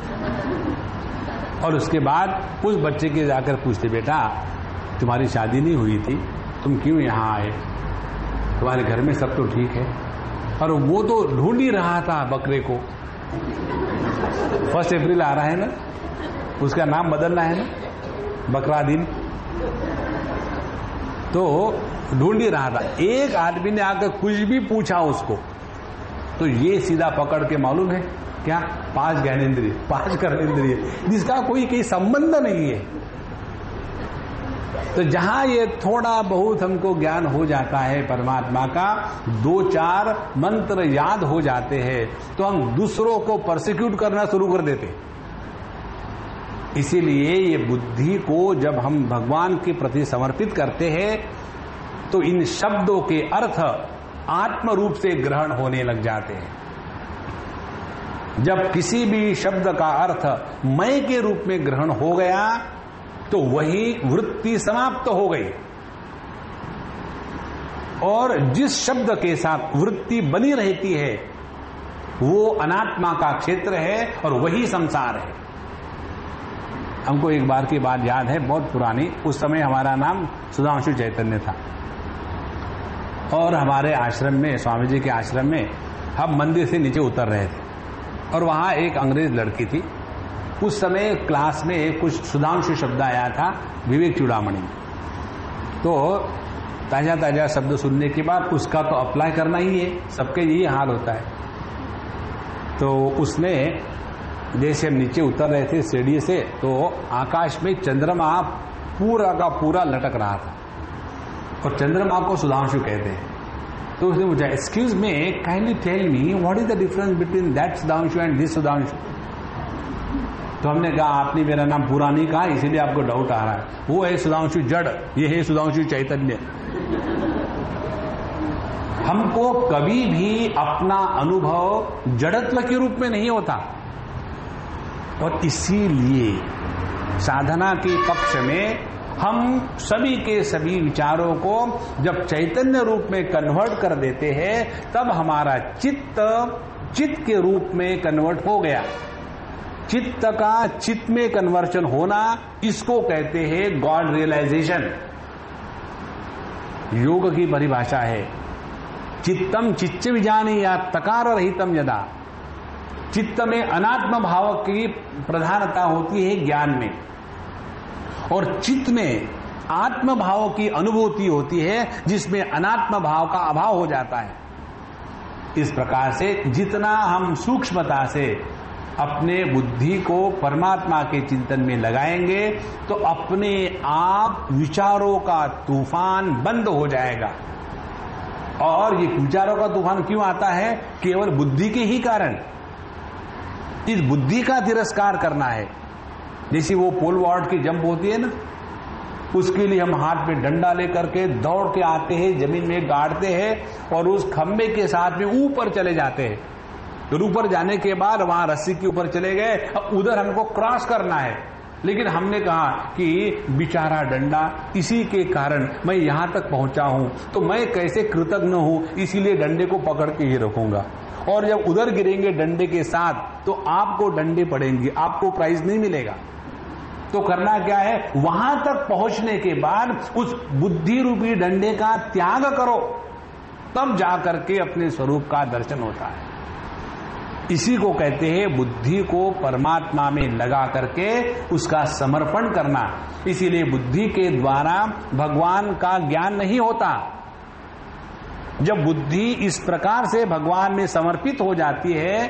और उसके बाद उस बच्चे के जाकर पूछते, बेटा तुम्हारी शादी नहीं हुई थी, तुम क्यों यहाँ आए, तुम्हारे घर में सब तो ठीक है। और वो तो ढूंढ ही रहा था बकरे को। 1 अप्रैल आ रहा है ना, उसका नाम बदलना है ना, बकरा दिन, तो ढूंढ ही रहा था। एक आदमी ने आकर कुछ भी पूछा उसको, तो ये सीधा पकड़ के, मालूम है क्या, 5 ज्ञानेन्द्रिय, 5 कर्मेंद्रिय, जिसका कोई संबंध नहीं है। तो जहां ये थोड़ा बहुत हमको ज्ञान हो जाता है परमात्मा का, 2-4 मंत्र याद हो जाते हैं, तो हम दूसरों को परसिक्यूट करना शुरू कर देते। इसीलिए ये बुद्धि को जब हम भगवान के प्रति समर्पित करते हैं तो इन शब्दों के अर्थ आत्म रूप से ग्रहण होने लग जाते हैं। जब किसी भी शब्द का अर्थ मैं के रूप में ग्रहण हो गया तो वही वृत्ति समाप्त हो गई, और जिस शब्द के साथ वृत्ति बनी रहती है वो अनात्मा का क्षेत्र है और वही संसार है। हमको एक बार की बात याद है, बहुत पुरानी, उस समय हमारा नाम सुधांशु चैतन्य था, और हमारे आश्रम में, स्वामी जी के आश्रम में, हम मंदिर से नीचे उतर रहे थे, और वहां एक अंग्रेज लड़की थी। उस समय क्लास में कुछ सुधांशु शब्द आया था, विवेक चूड़ामणि। तो ताजा ताजा शब्द सुनने के बाद उसका तो अप्लाई करना ही है, सबके यही हाल होता है। तो उसने, जैसे हम नीचे उतर रहे थे सीढ़ी से, तो आकाश में चंद्रमा पूरा का पूरा लटक रहा था, और चंद्रमा को सुधांशु कहते हैं। तो उसने पूछा, excuse me, kindly tell me what is the difference between that Sudhanshu and this Sudhanshu. तो हमने कहा, आपने मेरा नाम पूरा नहीं कहा, इसीलिए आपको डाउट आ रहा है। वो है सुधांशु जड़, ये है सुधांशु चैतन्य। हमको कभी भी अपना अनुभव जड़त्व के रूप में नहीं होता, और इसीलिए साधना के पक्ष में हम सभी के सभी विचारों को जब चैतन्य रूप में कन्वर्ट कर देते हैं, तब हमारा चित्त के रूप में कन्वर्ट हो गया। चित्त का चित्त में कन्वर्शन होना, इसको कहते हैं गॉड रियलाइजेशन। योग की परिभाषा है, चित्तम चित्त विजानीयात् तकार रहितम यदा। चित्त में अनात्म भाव की प्रधानता होती है ज्ञान में, और चित्त में आत्म भाव की अनुभूति होती है जिसमें अनात्म भाव का अभाव हो जाता है। इस प्रकार से जितना हम सूक्ष्मता से अपने बुद्धि को परमात्मा के चिंतन में लगाएंगे तो अपने आप विचारों का तूफान बंद हो जाएगा। और ये विचारों का तूफान क्यों आता है? केवल बुद्धि के ही कारण। इस बुद्धि का तिरस्कार करना है। जैसी वो पोल वॉल्ट की जंप होती है ना, उसके लिए हम हाथ में डंडा लेकर के दौड़ के आते हैं, जमीन में गाड़ते हैं और उस खंबे के साथ में ऊपर चले जाते हैं। तो ऊपर जाने के बाद वहां रस्सी के ऊपर चले गए, अब उधर हमको क्रॉस करना है, लेकिन हमने कहा कि बेचारा डंडा, इसी के कारण मैं यहां तक पहुंचा हूं, तो मैं कैसे कृतज्ञ हूं, इसीलिए डंडे को पकड़ के ही रखूंगा। और जब उधर गिरेंगे डंडे के साथ तो आपको डंडे पड़ेंगे, आपको प्राइज नहीं मिलेगा। तो करना क्या है? वहां तक पहुंचने के बाद उस बुद्धि रूपी डंडे का त्याग करो, तब जाकर के अपने स्वरूप का दर्शन होता है। इसी को कहते हैं बुद्धि को परमात्मा में लगा करके उसका समर्पण करना। इसीलिए बुद्धि के द्वारा भगवान का ज्ञान नहीं होता। जब बुद्धि इस प्रकार से भगवान में समर्पित हो जाती है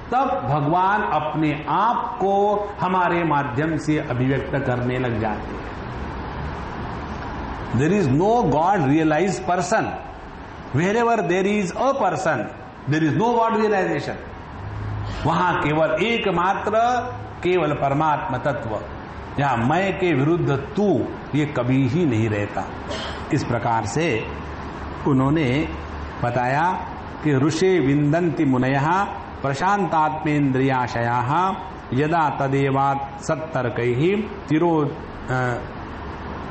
तब भगवान अपने आप को हमारे माध्यम से अभिव्यक्त करने लग जाते हैं। There is no God realise person, wherever there is a person there is no God realisation. वहां केवल एकमात्र केवल परमात्मा तत्व, जहां मैं के विरुद्ध तू ये कभी ही नहीं रहता। इस प्रकार से उन्होंने बताया कि ऋषि विंदन्ति मुनयः प्रशांतात्मेन्द्रियाशयाः यदा तदेवात् सत्तर्कैः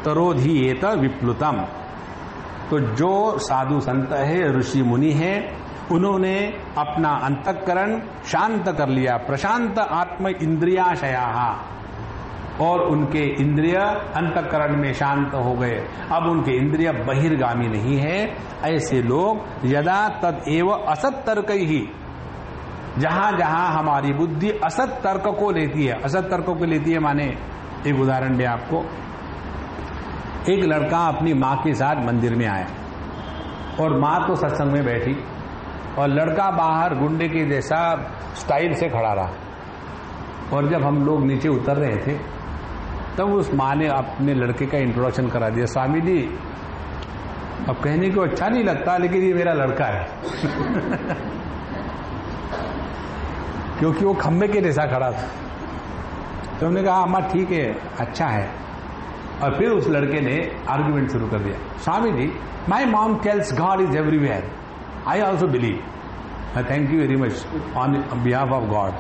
तरोधीयेत विप्लुतम। तो जो साधु संत है, ऋषि मुनि है, उन्होंने अपना अंतःकरण शांत कर लिया। प्रशांत आत्म इंद्रियाशयाः, और उनके इंद्रिय अंतःकरण में शांत हो गए। अब उनके इंद्रिय बहिर्गामी नहीं है। ऐसे लोग यदा तदेव असत तर्क ही, जहां जहां हमारी बुद्धि असत तर्क को लेती है, असत तर्क को लेती है माने, एक उदाहरण दे आपको। एक लड़का अपनी माँ के साथ मंदिर में आया और माँ तो सत्संग में बैठी और लड़का बाहर गुंडे के जैसा स्टाइल से खड़ा रहा। और जब हम लोग नीचे उतर रहे थे तब उस माँ ने अपने लड़के का इंट्रोडक्शन करा दिया, स्वामी जी अब कहने को अच्छा नहीं लगता लेकिन ये मेरा लड़का है क्योंकि वो खम्बे के जैसा खड़ा था। तो हमने कहा अम्मा ठीक है, अच्छा है। और फिर उस लड़के ने आर्गुमेंट शुरू कर दिया, Swami ji my mom tells God is everywhere, I also believe, thank you very much on behalf of God.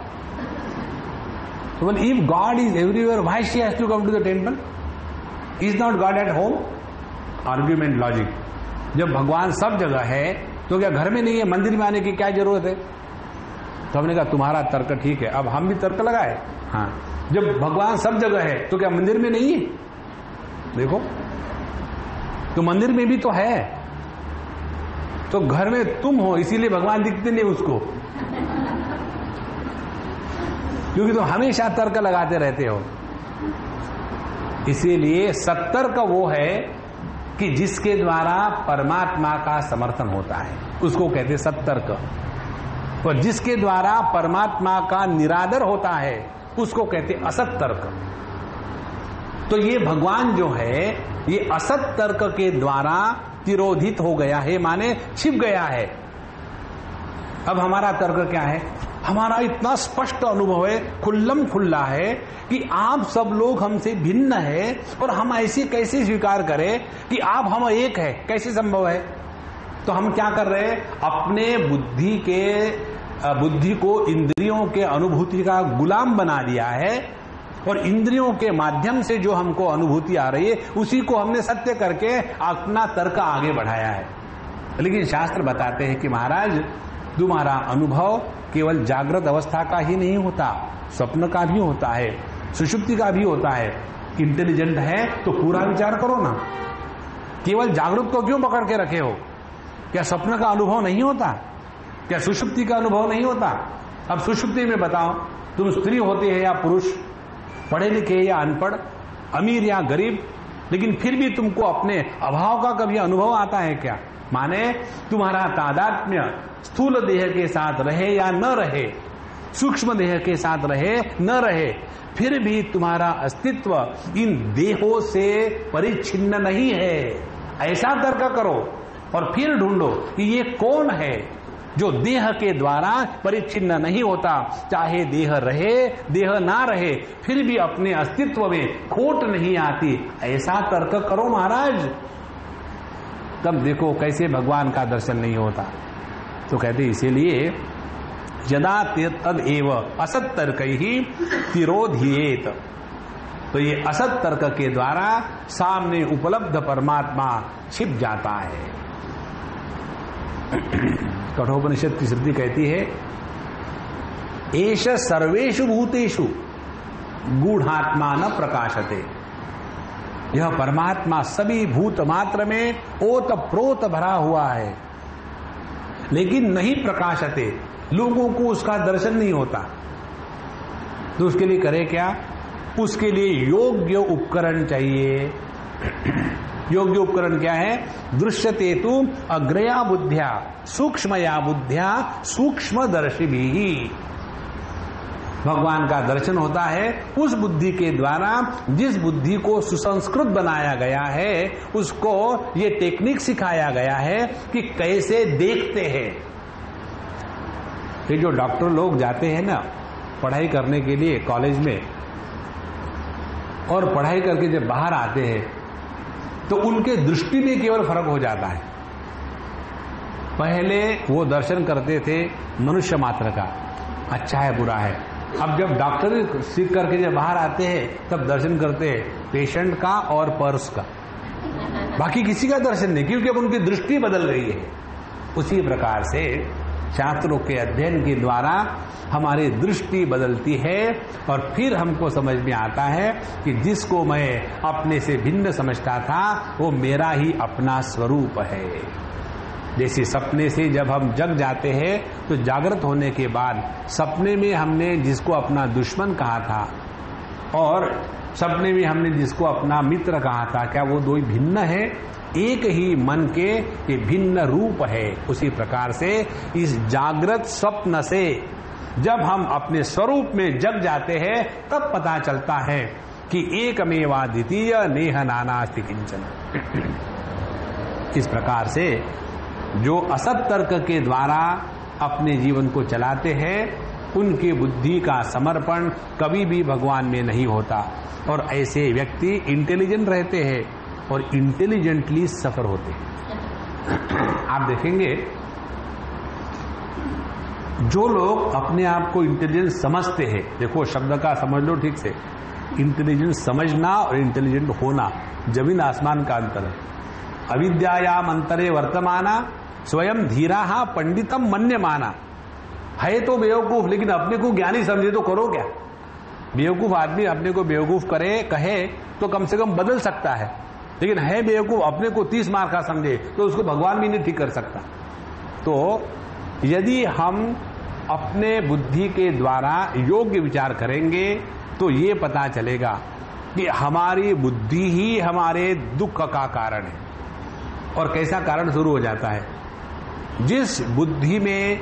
Well, if God is everywhere, why she has to come to the temple? Is not God at home? Argument logic. जब भगवान सब जगह है तो क्या घर में नहीं है? मंदिर में आने की क्या जरूरत है? तो हमने कहा तुम्हारा तर्क ठीक है, अब हम भी तर्क लगाए। हाँ, जब भगवान सब जगह है तो क्या मंदिर में नहीं है? देखो, तो मंदिर में भी तो है। तो घर में तुम हो इसीलिए भगवान दिखते नहीं उसको, क्योंकि तुम हमेशा तर्क लगाते रहते हो। इसीलिए सत्तर्क वो है कि जिसके द्वारा परमात्मा का समर्थन होता है, उसको कहते सत्तर्क। और जिसके द्वारा परमात्मा का निरादर होता है उसको कहते असत तर्क। तो ये भगवान जो है ये असत तर्क के द्वारा तिरोधित हो गया है, माने छिप गया है। अब हमारा तर्क क्या है? हमारा इतना स्पष्ट अनुभव है, खुल्लम खुल्ला है कि आप सब लोग हमसे भिन्न है और हम ऐसे कैसे स्वीकार करें कि आप हम एक है? कैसे संभव है? तो हम क्या कर रहे हैं? अपने बुद्धि को इंद्रियों के अनुभूति का गुलाम बना दिया है और इंद्रियों के माध्यम से जो हमको अनुभूति आ रही है उसी को हमने सत्य करके अपना तर्क आगे बढ़ाया है। लेकिन शास्त्र बताते हैं कि महाराज तुम्हारा अनुभव केवल जागृत अवस्था का ही नहीं होता, स्वप्न का भी होता है, सुषुप्ति का भी होता है। इंटेलिजेंट है तो पूरा विचार करो ना, केवल जागृत को क्यों पकड़ के रखे हो? क्या स्वप्न का अनुभव नहीं होता? क्या सुषुप्ति का अनुभव नहीं होता? अब सुषुप्ति में बताओ, तुम स्त्री होते हैं या पुरुष, पढ़े लिखे या अनपढ़, अमीर या गरीब, लेकिन फिर भी तुमको अपने अभाव का कभी अनुभव आता है क्या? माने तुम्हारा तादात्म्य स्थूल देह के साथ रहे या न रहे, सूक्ष्म देह के साथ रहे न रहे, फिर भी तुम्हारा अस्तित्व इन देहों से परिच्छिन्न नहीं है। ऐसा तर्क करो और फिर ढूंढो कि ये कौन है जो देह के द्वारा परिच्छिन्न नहीं होता। चाहे देह रहे देह ना रहे, फिर भी अपने अस्तित्व में खोट नहीं आती। ऐसा तर्क करो महाराज, तब देखो कैसे भगवान का दर्शन नहीं होता। तो कहते इसीलिए यदा तद एव असत तर्क ही तिरोधियेत। तो ये असत तर्क के द्वारा सामने उपलब्ध परमात्मा छिप जाता है। कठोपनिषद की श्रुति कहती है एष सर्वेषु भूतेषु गूढ़ात्मा न प्रकाशते। यह परमात्मा सभी भूत मात्र में ओत प्रोत भरा हुआ है, लेकिन नहीं प्रकाशते, लोगों को उसका दर्शन नहीं होता। तो उसके लिए करे क्या? उसके लिए योग्य उपकरण चाहिए। योग्य उपकरण क्या है? दृश्यते तु अग्रया बुद्ध्या सूक्ष्मया बुद्ध्या सूक्ष्मदर्शी भी। भगवान का दर्शन होता है उस बुद्धि के द्वारा जिस बुद्धि को सुसंस्कृत बनाया गया है, उसको ये टेक्निक सिखाया गया है कि कैसे देखते हैं। ये जो डॉक्टर लोग जाते हैं ना पढ़ाई करने के लिए कॉलेज में, और पढ़ाई करके जब बाहर आते हैं तो उनके दृष्टि में केवल फर्क हो जाता है। पहले वो दर्शन करते थे मनुष्य मात्र का, अच्छा है बुरा है। अब जब डॉक्टर सीख करके जब बाहर आते हैं तब दर्शन करते हैं पेशेंट का और पर्स का, बाकी किसी का दर्शन नहीं, क्योंकि अब उनकी दृष्टि बदल गई है। उसी प्रकार से शास्त्रों के अध्ययन के द्वारा हमारी दृष्टि बदलती है और फिर हमको समझ में आता है कि जिसको मैं अपने से भिन्न समझता था वो मेरा ही अपना स्वरूप है। जैसे सपने से जब हम जग जाते हैं तो जागृत होने के बाद सपने में हमने जिसको अपना दुश्मन कहा था और सपने में हमने जिसको अपना मित्र कहा था, क्या वो दो भिन्न है? एक ही मन के ये भिन्न रूप है। उसी प्रकार से इस जागृत स्वप्न से जब हम अपने स्वरूप में जग जाते हैं तब पता चलता है कि एकमेवा द्वितीय नेह नानास्ति किंचन। इस प्रकार से जो असत तर्क के द्वारा अपने जीवन को चलाते हैं उनकी बुद्धि का समर्पण कभी भी भगवान में नहीं होता, और ऐसे व्यक्ति इंटेलिजेंट रहते हैं और इंटेलिजेंटली सफर होते हैं। आप देखेंगे जो लोग अपने आप को इंटेलिजेंट समझते हैं, देखो शब्द का समझ लो ठीक से, इंटेलिजेंट समझना और इंटेलिजेंट होना जमीन आसमान का अंतर है। अविद्यायाम अंतरे वर्तमाना स्वयं धीरा पंडितम मन्यमाना। है तो बेवकूफ लेकिन अपने को ज्ञानी समझे तो करो क्या? बेवकूफ आदमी अपने को बेवकूफ कहे तो कम से कम बदल सकता है, लेकिन है बेवकूफ अपने को 30 मार का समझे तो उसको भगवान भी नहीं ठीक कर सकता। तो यदि हम अपने बुद्धि के द्वारा योग्य विचार करेंगे तो ये पता चलेगा कि हमारी बुद्धि ही हमारे दुख का कारण है। और कैसा कारण शुरू हो जाता है? जिस बुद्धि में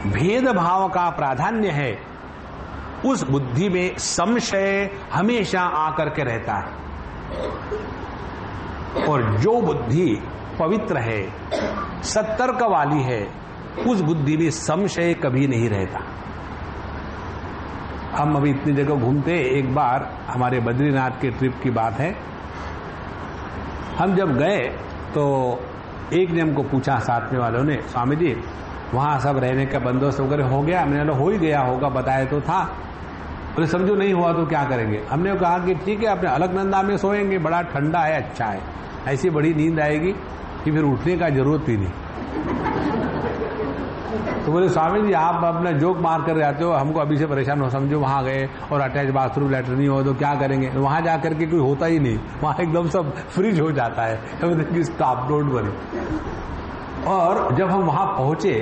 भेदभाव का प्राधान्य है उस बुद्धि में संशय हमेशा आकर के रहता है, और जो बुद्धि पवित्र है सतर्क वाली है उस बुद्धि में संशय कभी नहीं रहता। हम अभी इतनी जगह घूमते, एक बार हमारे बद्रीनाथ के ट्रिप की बात है, हम जब गए तो एक ने हमको पूछा साथ में वालों ने, स्वामी जी वहां सब रहने का बंदोबस्त वगैरह हो गया? हमने बोला हो ही गया होगा, बताया तो था। बोले समझो नहीं हुआ तो क्या करेंगे? हमने कहा कि ठीक है अपने अलकनंदा में सोएंगे, बड़ा ठंडा है, अच्छा है, ऐसी बड़ी नींद आएगी कि फिर उठने का जरूरत ही नहीं। तो बोले स्वामी जी आप अपना जोक मार कर जाते हो, हमको अभी से परेशान हो, समझो वहां गए और अटैच बाथरूम लेटर नहीं हो तो क्या करेंगे? वहां जाकर के कोई होता ही नहीं, वहां एकदम सब फ्रिज हो जाता है, स्टॉप डोंट वरी। और जब हम वहां पहुंचे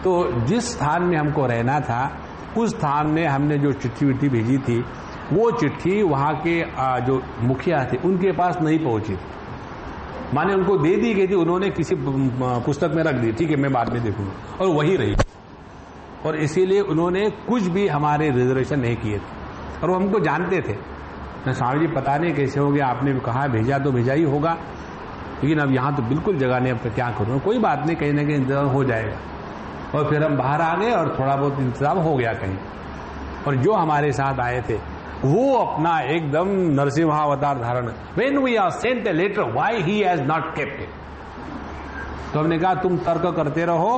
तो जिस स्थान में हमको रहना था उस स्थान में हमने जो चिट्ठी विट्ठी भेजी थी वो चिट्ठी वहां के जो मुखिया थे उनके पास नहीं पहुंची, माने उनको दे दी गई थी, उन्होंने किसी पुस्तक में रख दी, ठीक है मैं बाद में देखूंगा, और वही रही। और इसीलिए उन्होंने कुछ भी हमारे रिजर्वेशन नहीं किए थे, और वो हमको जानते थे। स्वामी जी पता नहीं कैसे हो गया, आपने कहा भेजा तो भेजा ही होगा, लेकिन अब यहाँ तो बिल्कुल जगह नहीं, अब तो क्या करूँ? कोई बात नहीं, कहीं ना कहीं इंतजाम हो जाएगा। और फिर हम बाहर आ गए और थोड़ा बहुत इंतजाम हो गया कहीं। और जो हमारे साथ आए थे वो अपना एकदम नरसिंहावतार धारण, when we are sent a letter why he has not kept it. तो हमने कहा तुम तर्क करते रहो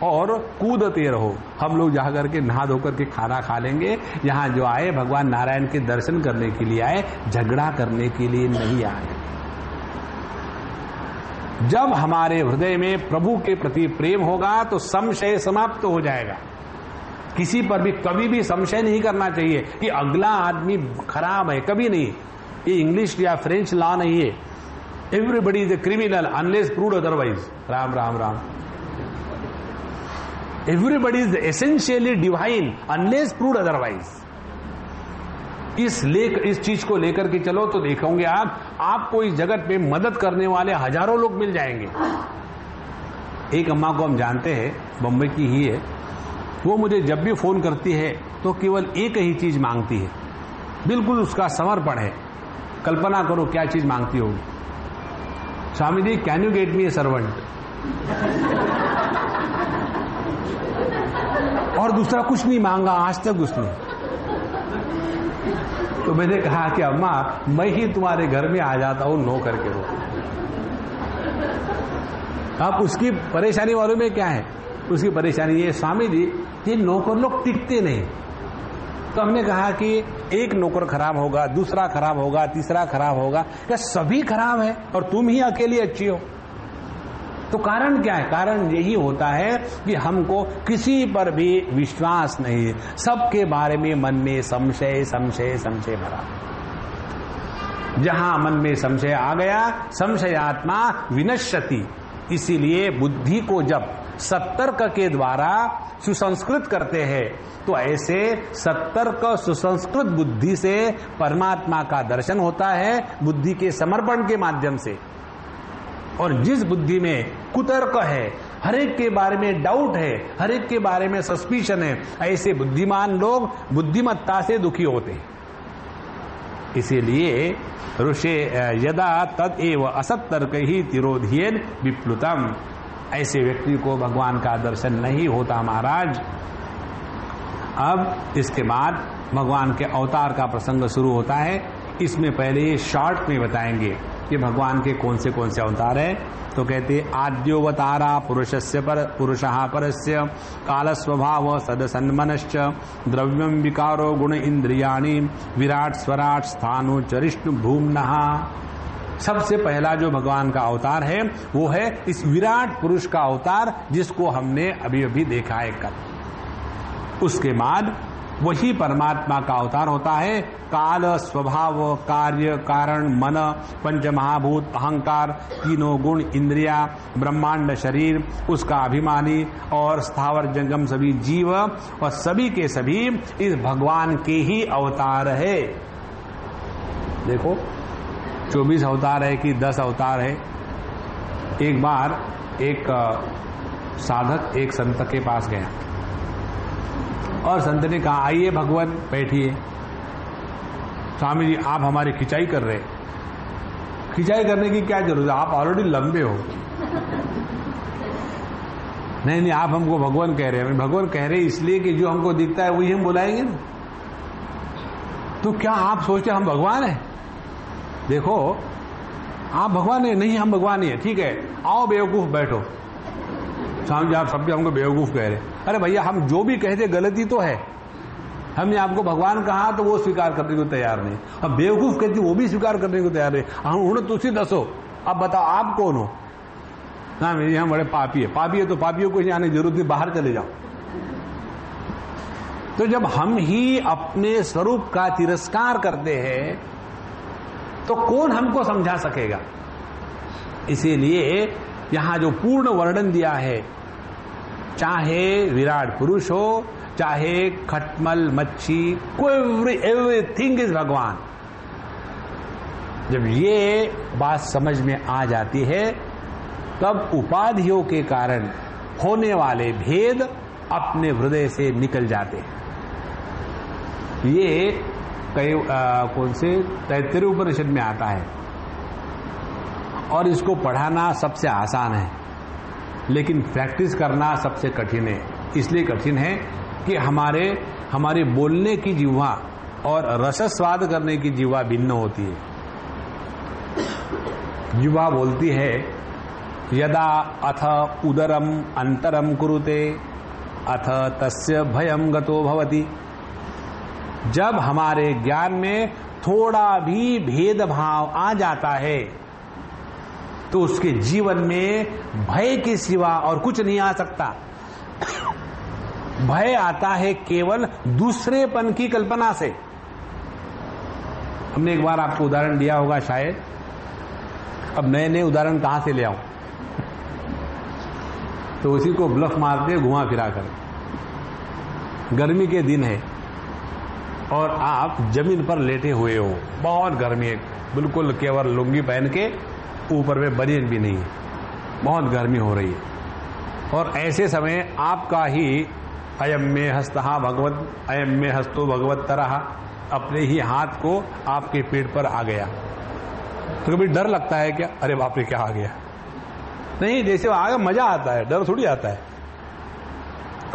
और कूदते रहो, हम लोग जा करके नहा धोकर के खाना खा लेंगे। यहाँ जो आए भगवान नारायण के दर्शन करने के लिए आए, झगड़ा करने के लिए नहीं आए। जब हमारे हृदय में प्रभु के प्रति प्रेम होगा तो संशय समाप्त हो जाएगा। किसी पर भी कभी भी संशय नहीं करना चाहिए कि अगला आदमी खराब है, कभी नहीं। ये इंग्लिश या फ्रेंच लॉ नहीं है। Everybody is a criminal unless proved otherwise. Ram Ram Ram. Everybody is essentially divine unless proved otherwise. इस चीज को लेकर के चलो तो देखोगे आपको इस जगत में मदद करने वाले हजारों लोग मिल जाएंगे। एक अम्मा को हम जानते हैं, बम्बई की ही है, वो मुझे जब भी फोन करती है तो केवल एक ही चीज मांगती है, बिल्कुल उसका समर्पण है। कल्पना करो क्या चीज मांगती होगी। Swami ji can you get me a servant, और दूसरा कुछ नहीं मांगा आज तक उसने। तो मैंने कहा कि अम्मा मैं ही तुम्हारे घर में आ जाता हूं नौकर के रूप में। अब उसकी परेशानी मालूम है क्या है? उसकी परेशानी ये, स्वामी जी ये नौकर लोग टिकते नहीं। तो हमने कहा कि एक नौकर खराब होगा, दूसरा खराब होगा, तीसरा खराब होगा, क्या सभी खराब है और तुम ही अकेली अच्छी हो? तो कारण क्या है? कारण यही होता है कि हमको किसी पर भी विश्वास नहीं, सबके बारे में मन में संशय संशय संशय भरा। जहां मन में संशय आ गया, संशयात्मा विनश्यति। इसीलिए बुद्धि को जब सतर्क के द्वारा सुसंस्कृत करते हैं तो ऐसे सतर्क सुसंस्कृत बुद्धि से परमात्मा का दर्शन होता है, बुद्धि के समर्पण के माध्यम से। और जिस बुद्धि में कुतर्क है, हर एक के बारे में डाउट है, हर एक के बारे में सस्पिशन है, ऐसे बुद्धिमान लोग बुद्धिमत्ता से दुखी होते हैं। इसीलिए ऋषे यदा तद एव असतर्क ही तिरोधियेन विप्लुतम, ऐसे व्यक्ति को भगवान का दर्शन नहीं होता महाराज। अब इसके बाद भगवान के अवतार का प्रसंग शुरू होता है। इसमें पहले शॉर्ट में बताएंगे कि भगवान के कौन से अवतार है। तो कहते आद्योवतारा पुरुषः परस्य काल स्वभाव सदसन्मनश्च द्रव्यम विकारो गुण इंद्रियाणि विराट स्वराट स्थानु चरिष्णु भूम्नः। सबसे पहला जो भगवान का अवतार है वो है इस विराट पुरुष का अवतार, जिसको हमने अभी अभी देखा है कल। उसके बाद वही परमात्मा का अवतार होता है। काल स्वभाव कार्य कारण मन पंचमहाभूत अहंकार तीनों गुण इंद्रिया ब्रह्मांड शरीर उसका अभिमानी और स्थावर जंगम सभी जीव और सभी के सभी इस भगवान के ही अवतार है। देखो 24 अवतार है कि 10 अवतार है। एक बार एक साधक एक संत के पास गया और संत ने कहा आइए भगवान बैठिए। स्वामी जी आप हमारी खिंचाई कर रहे। खिंचाई करने की क्या जरूरत है, आप ऑलरेडी लंबे हो। नहीं आप हमको भगवान कह रहे हैं। भगवान कह रहे इसलिए कि जो हमको दिखता है वही हम बुलाएंगे ना। तो क्या आप सोचते हम भगवान हैं? देखो आप भगवान है नहीं, हम भगवान ही है। ठीक है आओ बेवकूफ बैठो। स्वामी जी आप सब भी हमको बेवकूफ कह रहे। अरे भैया हम जो भी कहते गलती तो है। हमने आपको भगवान कहा तो वो स्वीकार करने को तैयार नहीं, अब बेवकूफ कहती वो भी स्वीकार करने को तैयार नहीं। हम तुझसे दसो अब बताओ आप कौन हो? ना मेरे यहाँ बड़े पापी है तो पापियों को आने की जरूरत नहीं, बाहर चले जाओ। तो जब हम ही अपने स्वरूप का तिरस्कार करते हैं तो कौन हमको समझा सकेगा? इसीलिए यहां जो पूर्ण वर्णन दिया है, चाहे विराट पुरुष हो चाहे खटमल मच्छी, कोई एवरीथिंग इज भगवान। जब ये बात समझ में आ जाती है तब उपाधियों के कारण होने वाले भेद अपने हृदय से निकल जाते हैं। ये कई कौन से तैत्तिरीय उपनिषद में आता है और इसको पढ़ाना सबसे आसान है, लेकिन प्रैक्टिस करना सबसे कठिन है। इसलिए कठिन है कि हमारे बोलने की जिह्वा और रसस्वाद करने की जिह्वा भिन्न होती है। जिह्वा बोलती है यदा अथ उदरम अंतरम कुरुते अथ तस्य भयम गतो भवति। जब हमारे ज्ञान में थोड़ा भी भेदभाव आ जाता है तो उसके जीवन में भय के सिवा और कुछ नहीं आ सकता। भय आता है केवल दूसरेपन की कल्पना से। हमने एक बार आपको उदाहरण दिया होगा शायद, अब नए नए उदाहरण कहां से ले आऊं? तो उसी को ब्लफ मारते हैं घुमा फिरा कर। गर्मी के दिन है और आप जमीन पर लेटे हुए हो, बहुत गर्मी है, बिल्कुल केवल लुंगी पहन के, ऊपर में बनियान भी नहीं है, बहुत गर्मी हो रही है। और ऐसे समय आपका ही अयम में हस्तः भगवत, अयम में हस्तो भगवत तरह अपने ही हाथ को आपके पेट पर आ गया, तो कभी डर लगता है क्या? अरे बाप रे क्या आ गया? नहीं, जैसे आ गया मजा आता है, डर थोड़ी आता है।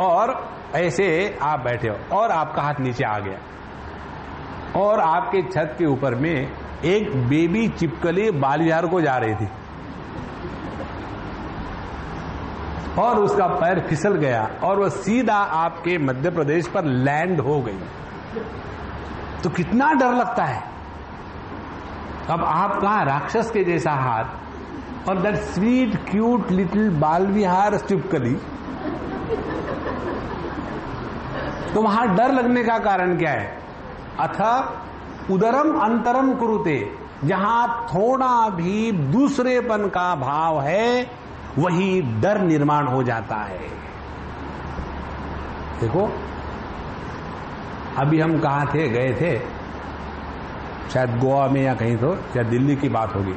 और ऐसे आप बैठे हो और आपका हाथ नीचे आ गया और आपके छत के ऊपर में एक बेबी छिपकली बाल विहार को जा रही थी और उसका पैर फिसल गया और वह सीधा आपके मध्य प्रदेश पर लैंड हो गई, तो कितना डर लगता है। अब आपका राक्षस के जैसा हाथ और दैट स्वीट क्यूट लिटिल बाल विहार छिपकली, तो वहां डर लगने का कारण क्या है? अथ उदरम अंतरम कुरुते, जहां थोड़ा भी दूसरेपन का भाव है वही डर निर्माण हो जाता है। देखो अभी हम कहाँ थे, गए थे शायद गोवा में या कहीं, तो या दिल्ली की बात होगी।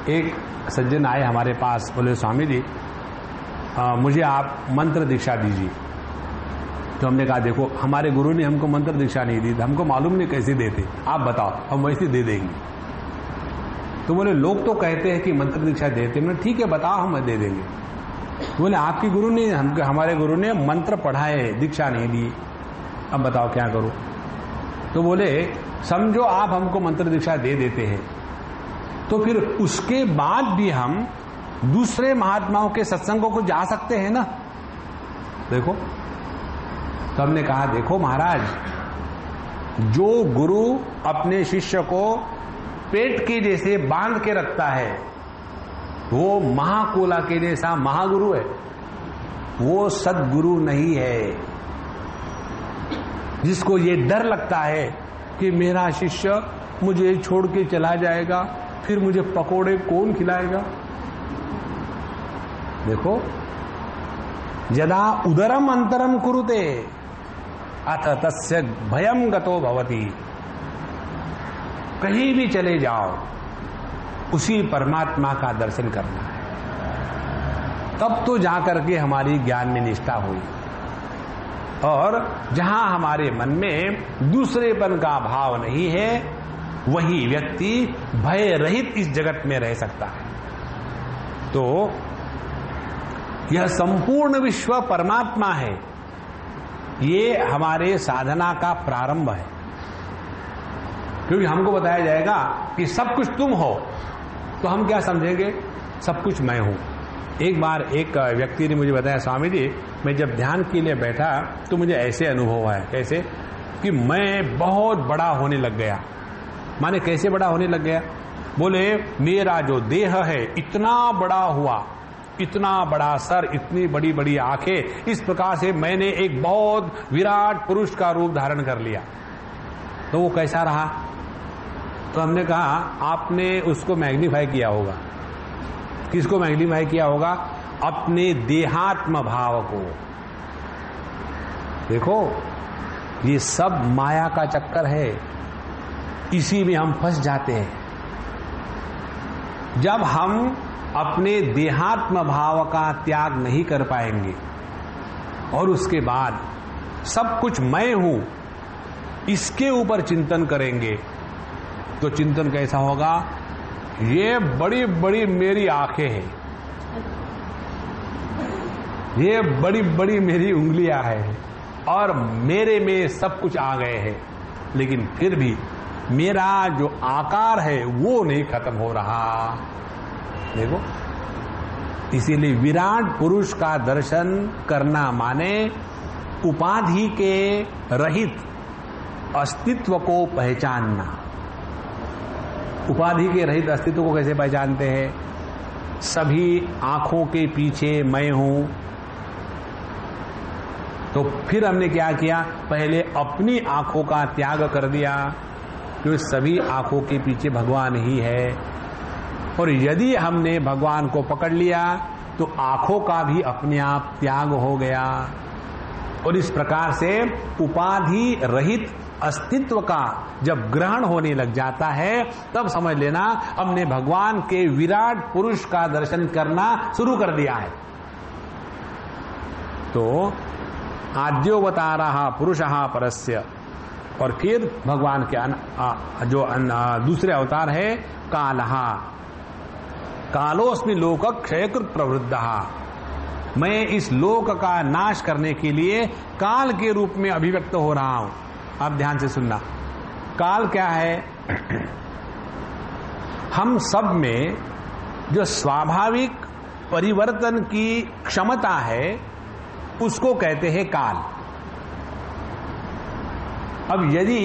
एक सज्जन आए हमारे पास, बोले स्वामी जी मुझे आप मंत्र दीक्षा दीजिए। तो हमने कहा देखो हमारे गुरु ने हमको मंत्र दीक्षा नहीं दी, हमको मालूम नहीं कैसे देते, आप बताओ हम वैसे दे देंगे। तो बोले लोग तो कहते हैं कि मंत्र दीक्षा देते, मैंने ठीक है बताओ हम दे देंगे। बोले आपकी गुरु ने, हमारे गुरु ने मंत्र पढ़ाए, दीक्षा नहीं दी, अब बताओ क्या करूं। तो बोले समझो आप हमको मंत्र दीक्षा दे देते हैं, तो फिर उसके बाद भी हम दूसरे महात्माओं के सत्संगों को जा सकते हैं ना। देखो तो हमने कहा देखो महाराज, जो गुरु अपने शिष्य को पेट के जैसे बांध के रखता है वो महाकोला के जैसा महागुरु है, वो सद्गुरु नहीं है। जिसको ये डर लगता है कि मेरा शिष्य मुझे छोड़ के चला जाएगा, फिर मुझे पकोड़े कौन खिलाएगा। देखो यदा उदरम अंतरम कुरुते अथ तस्य भयम गतो भवति, कहीं भी चले जाओ उसी परमात्मा का दर्शन करना है, तब तो जाकर के हमारी ज्ञान में निष्ठा हुई। और जहां हमारे मन में दूसरेपन का भाव नहीं है वही व्यक्ति भय रहित इस जगत में रह सकता है। तो यह संपूर्ण विश्व परमात्मा है, ये हमारे साधना का प्रारंभ है। क्योंकि हमको बताया जाएगा कि सब कुछ तुम हो, तो हम क्या समझेंगे? सब कुछ मैं हूं। एक बार एक व्यक्ति ने मुझे बताया स्वामी जी मैं जब ध्यान के लिए बैठा तो मुझे ऐसे अनुभव है, कैसे कि मैं बहुत बड़ा होने लग गया। माने कैसे बड़ा होने लग गया? बोले मेरा जो देह है इतना बड़ा हुआ, इतना बड़ा सर, इतनी बड़ी बड़ी आंखें, इस प्रकार से मैंने एक बहुत विराट पुरुष का रूप धारण कर लिया। तो वो कैसा रहा? तो हमने कहा आपने उसको मैग्नीफाई किया होगा। किसको मैग्नीफाई किया होगा? अपने देहात्म भाव को। देखो ये सब माया का चक्कर है, इसी में हम फंस जाते हैं। जब हम अपने देहात्म भाव का त्याग नहीं कर पाएंगे और उसके बाद सब कुछ मैं हूं इसके ऊपर चिंतन करेंगे, तो चिंतन कैसा होगा? ये बड़ी बड़ी मेरी आंखें हैं, ये बड़ी बड़ी मेरी उंगलियां हैं और मेरे में सब कुछ आ गए हैं, लेकिन फिर भी मेरा जो आकार है वो नहीं खत्म हो रहा। देखो इसीलिए विराट पुरुष का दर्शन करना माने उपाधि के रहित अस्तित्व को पहचानना। उपाधि के रहित अस्तित्व को कैसे पहचानते हैं? सभी आंखों के पीछे मैं हूं। तो फिर हमने क्या किया? पहले अपनी आंखों का त्याग कर दिया, क्योंकि सभी आंखों के पीछे भगवान ही है। और यदि हमने भगवान को पकड़ लिया तो आंखों का भी अपने आप त्याग हो गया। और इस प्रकार से उपाधि रहित अस्तित्व का जब ग्रहण होने लग जाता है, तब समझ लेना हमने भगवान के विराट पुरुष का दर्शन करना शुरू कर दिया है। तो आद्योवतारः पुरुषः परस्य, और फिर भगवान के जो दूसरे अवतार है कालः, कालोस्मि लोक क्षयकृत प्रवृद्धः, मैं इस लोक का नाश करने के लिए काल के रूप में अभिव्यक्त हो रहा हूं। आप ध्यान से सुनना, काल क्या है? हम सब में जो स्वाभाविक परिवर्तन की क्षमता है उसको कहते हैं काल। अब यदि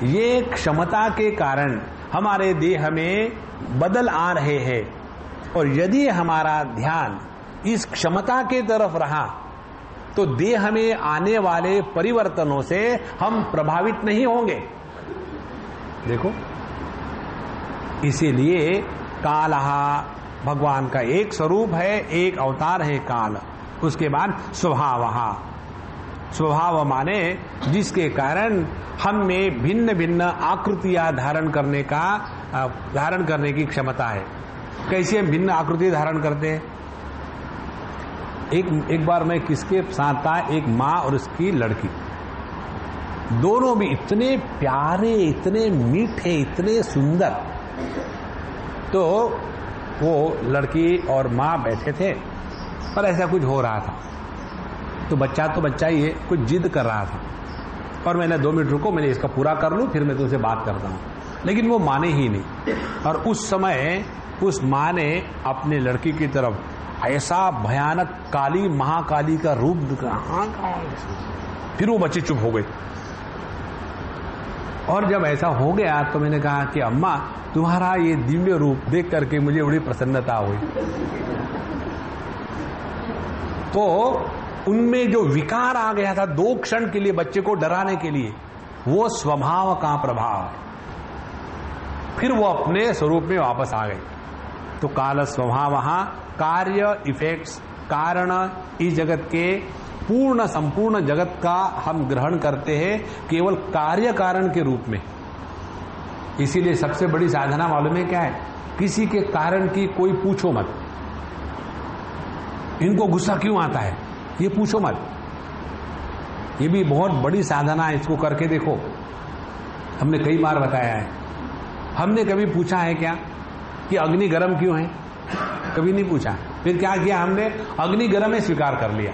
ये क्षमता के कारण हमारे देह में बदल आ रहे हैं और यदि हमारा ध्यान इस क्षमता के तरफ रहा तो देह में आने वाले परिवर्तनों से हम प्रभावित नहीं होंगे। देखो, इसीलिए कालः भगवान का एक स्वरूप है, एक अवतार है काल। उसके बाद स्वभावः, स्वभाव माने जिसके कारण हम में भिन्न भिन्न आकृतियां धारण करने की क्षमता है। कैसे हम भिन्न आकृति धारण करते हैं? एक बार मैं किसके साथ था, एक माँ और उसकी लड़की, दोनों भी इतने प्यारे, इतने मीठे, इतने सुंदर। तो वो लड़की और माँ बैठे थे पर ऐसा कुछ हो रहा था, तो बच्चा ही है, कुछ जिद कर रहा था और मैंने 2 मिनट रुको, मैंने इसका पूरा कर लूं फिर मैं तुमसे बात करता हूं। लेकिन वो माने ही नहीं। और उस समय उस माँ ने अपने लड़की की तरफ ऐसा भयानक काली महाकाली का रूप दिखाया, फिर वो बच्चे चुप हो गए। और जब ऐसा हो गया तो मैंने कहा कि अम्मा, तुम्हारा ये दिव्य रूप देख करके मुझे बड़ी प्रसन्नता हुई। तो उनमें जो विकार आ गया था 2 क्षण के लिए बच्चे को डराने के लिए, वो स्वभाव का प्रभाव है। फिर वो अपने स्वरूप में वापस आ गए। तो काल स्वभावः, कार्य इफेक्ट्स, कारण इस जगत के पूर्ण संपूर्ण जगत का हम ग्रहण करते हैं केवल कार्य कारण के रूप में। इसीलिए सबसे बड़ी साधना मालूम है क्या है? किसी के कारण की कोई पूछो मत। इनको गुस्सा क्यों आता है ये पूछो मत। ये भी बहुत बड़ी साधना है, इसको करके देखो। हमने कई बार बताया है। हमने कभी पूछा है क्या कि अग्नि गर्म क्यों है? कभी नहीं पूछा। फिर क्या किया हमने? अग्नि गर्म है स्वीकार कर लिया।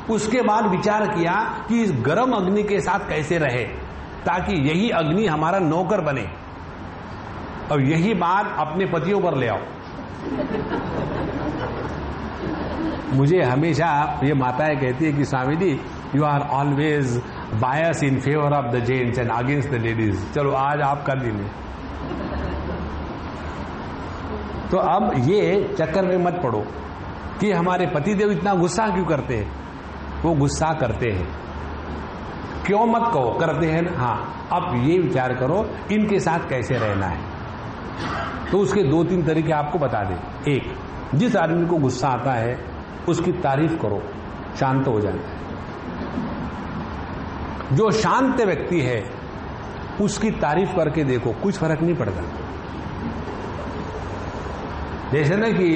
उसके बाद विचार किया कि इस गर्म अग्नि के साथ कैसे रहे ताकि यही अग्नि हमारा नौकर बने। और यही बात अपने पतियों पर ले आओ। मुझे हमेशा ये माताएं कहती है कि Swami ji, you are always bias in favour of the gents and against the ladies. चलो आज आप कर दीजिए। तो अब ये चक्कर में मत पड़ो कि हमारे पतिदेव इतना गुस्सा क्यों करते हैं। वो गुस्सा करते हैं, क्यों मत कहो, करते हैं ना। हाँ, अब ये विचार करो इनके साथ कैसे रहना है। तो उसके 2-3 तरीके आपको बता दें। एक, जिस आदमी को गुस्सा आता है उसकी तारीफ करो, शांत हो जाता है। जो शांत व्यक्ति है उसकी तारीफ करके देखो, कुछ फर्क नहीं पड़ता। जैसे ना कि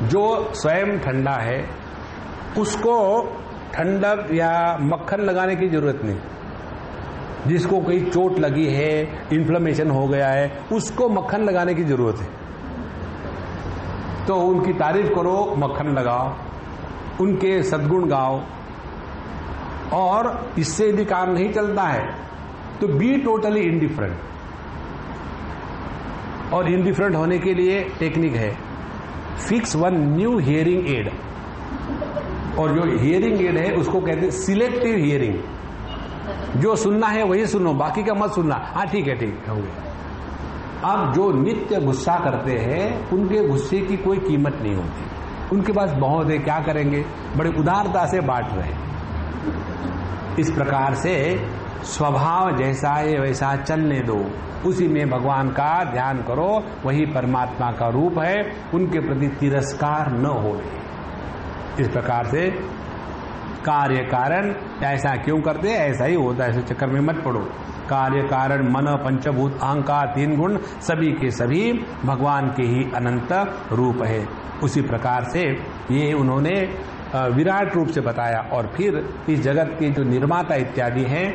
जो स्वयं ठंडा है उसको ठंडक या मक्खन लगाने की जरूरत नहीं। जिसको कोई चोट लगी है, इन्फ्लेमेशन हो गया है, उसको मक्खन लगाने की जरूरत है। तो उनकी तारीफ करो, मक्खन लगाओ, उनके सद्गुण गाओ। और इससे यदि काम नहीं चलता है तो बी टोटली इंडिफरेंट। और इंडिफरेंट होने के लिए टेक्निक है, fix one new hearing aid. और जो हियरिंग एड है उसको कहते हैं सिलेक्टिव हियरिंग। जो सुनना है वही सुनो, बाकी का मत सुनना। हाँ ठीक है, ठीक हो गया। अब जो नित्य गुस्सा करते हैं उनके गुस्से की कोई कीमत नहीं होती। उनके पास बहुत है, क्या करेंगे, बड़े उदारता से बांट रहे। इस प्रकार से स्वभाव जैसा है वैसा चलने दो, उसी में भगवान का ध्यान करो, वही परमात्मा का रूप है। उनके प्रति तिरस्कार न हो। इस प्रकार से कार्य कारण ऐसा क्यों करते हैं, ऐसा ही होता है, ऐसे चक्कर में मत पड़ो। कार्य कारण मन पंचभूत अहंकार 3 गुण सभी के सभी भगवान के ही अनंत रूप है। उसी प्रकार से ये उन्होंने विराट रूप से बताया। और फिर इस जगत के जो निर्माता इत्यादि हैं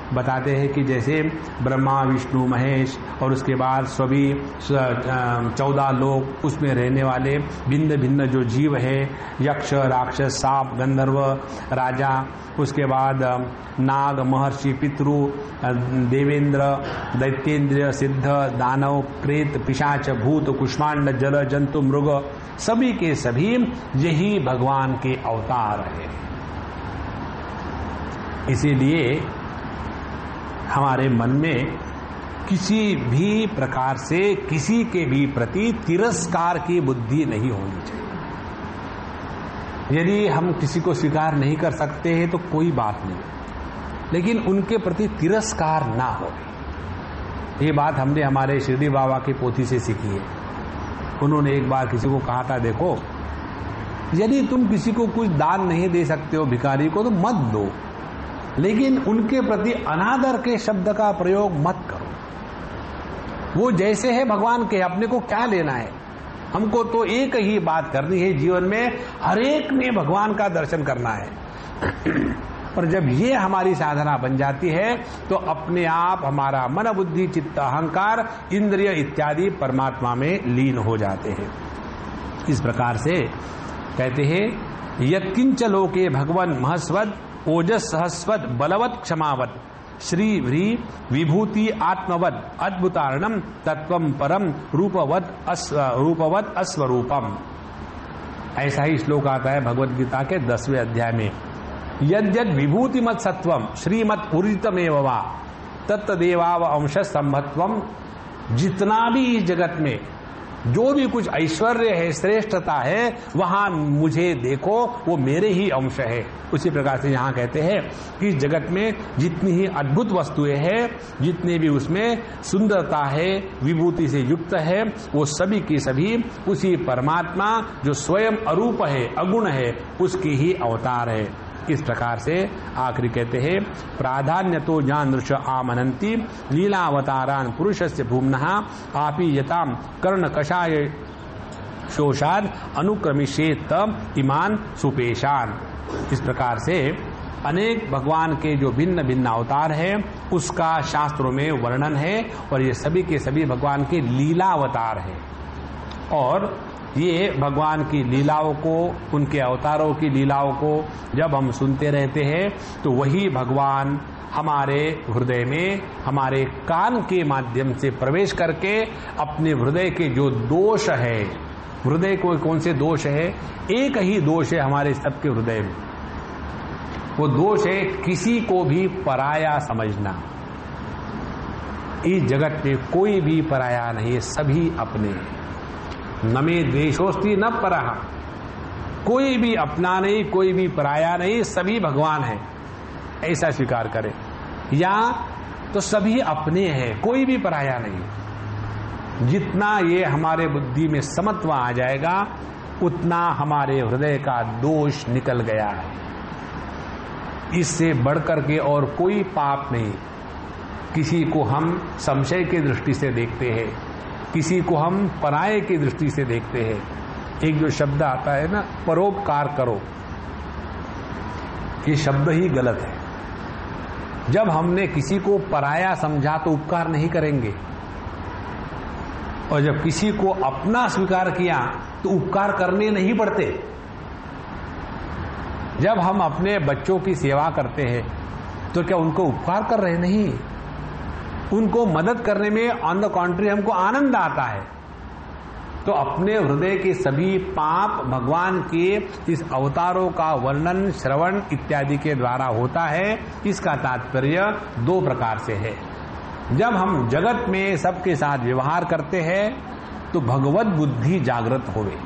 बताते हैं कि जैसे ब्रह्मा विष्णु महेश और उसके बाद सभी 14 लोग, उसमें रहने वाले भिन्न भिन्न जो जीव है, यक्ष राक्षस सांप गंधर्व राजा, उसके बाद नाग महर्षि पितृ देवेंद्र दैत्येंद्र सिद्ध दानव प्रेत पिशाच भूत कुष्मांड जल जंतु मृग, सभी के सभी यही भगवान के अवतार हैं। इसीलिए हमारे मन में किसी भी प्रकार से किसी के भी प्रति तिरस्कार की बुद्धि नहीं होनी चाहिए। यदि हम किसी को स्वीकार नहीं कर सकते हैं तो कोई बात नहीं, लेकिन उनके प्रति तिरस्कार ना हो। ये बात हमने हमारे शिरडी बाबा की पोथी से सीखी है। उन्होंने एक बार किसी को कहा था, देखो यदि तुम किसी को कुछ दान नहीं दे सकते हो भिखारी को तो मत दो, लेकिन उनके प्रति अनादर के शब्द का प्रयोग मत करो। वो जैसे है भगवान के, अपने को क्या लेना है। हमको तो एक ही बात करनी है जीवन में, हर एक में भगवान का दर्शन करना है। और जब ये हमारी साधना बन जाती है तो अपने आप हमारा मन बुद्धि चित्त अहंकार इंद्रिय इत्यादि परमात्मा में लीन हो जाते हैं। इस प्रकार से कहते हैं, यत्किंच लोके भगवन महस्वद ओजस सहस्वद बलवत क्षमावत श्री व्री विभूति आत्मवद अद्भुतारणम तत्वम परम रूपवत अस्वरूपम। ऐसा ही श्लोक आता है भगवद गीता के 10वें अध्याय में। यद्यद विभूति मत सत्वम श्रीमत पूरितमेव वा तत्तदेवाव अंश संभत्वम। जितना भी इस जगत में जो भी कुछ ऐश्वर्य है, श्रेष्ठता है, वहां मुझे देखो, वो मेरे ही अंश है। उसी प्रकार से यहाँ कहते हैं कि इस जगत में जितनी ही अद्भुत वस्तुएं हैं, जितने भी उसमें सुंदरता है, विभूति से युक्त है, वो सभी की सभी उसी परमात्मा जो स्वयं अरूप है, अगुण है, उसकी ही अवतार है। इस प्रकार से आखिरी कहते हैं, प्राधान्य तो जान दृश आमनंती लीलावतारान पुरुषस्य भूम्नः आपी यताम कर्ण कषाय शोषाद अनुक्रमिशेत इमान सुपेशान। इस प्रकार से अनेक भगवान के जो भिन्न भिन्न अवतार है उसका शास्त्रों में वर्णन है, और ये सभी के सभी भगवान के लीला अवतार है। और ये भगवान की लीलाओं को, उनके अवतारों की लीलाओं को जब हम सुनते रहते हैं तो वही भगवान हमारे हृदय में, हमारे कान के माध्यम से प्रवेश करके अपने हृदय के जो दोष है, हृदय को कौन से दोष है, एक ही दोष है हमारे सबके हृदय में। वो दोष है किसी को भी पराया समझना। इस जगत में कोई भी पराया नहीं है, सभी अपने हैं। न में द्वेषोस्ति न परहा। कोई भी अपना नहीं, कोई भी पराया नहीं, सभी भगवान है, ऐसा स्वीकार करें। या तो सभी अपने हैं, कोई भी पराया नहीं। जितना ये हमारे बुद्धि में समत्व आ जाएगा उतना हमारे हृदय का दोष निकल गया है। इससे बढ़कर के और कोई पाप नहीं। किसी को हम संशय की दृष्टि से देखते हैं, किसी को हम पराये की दृष्टि से देखते हैं। एक जो शब्द आता है ना, परोपकार करो, ये शब्द ही गलत है। जब हमने किसी को पराया समझा तो उपकार नहीं करेंगे, और जब किसी को अपना स्वीकार किया तो उपकार करने नहीं पड़ते। जब हम अपने बच्चों की सेवा करते हैं तो क्या उनको उपकार कर रहे? नहीं, उनको मदद करने में ऑन द कॉन्ट्री हमको आनंद आता है। तो अपने हृदय के सभी पाप भगवान के इस अवतारों का वर्णन श्रवण इत्यादि के द्वारा होता है। इसका तात्पर्य दो प्रकार से है। जब हम जगत में सबके साथ व्यवहार करते हैं तो भगवत बुद्धि जागृत होवे।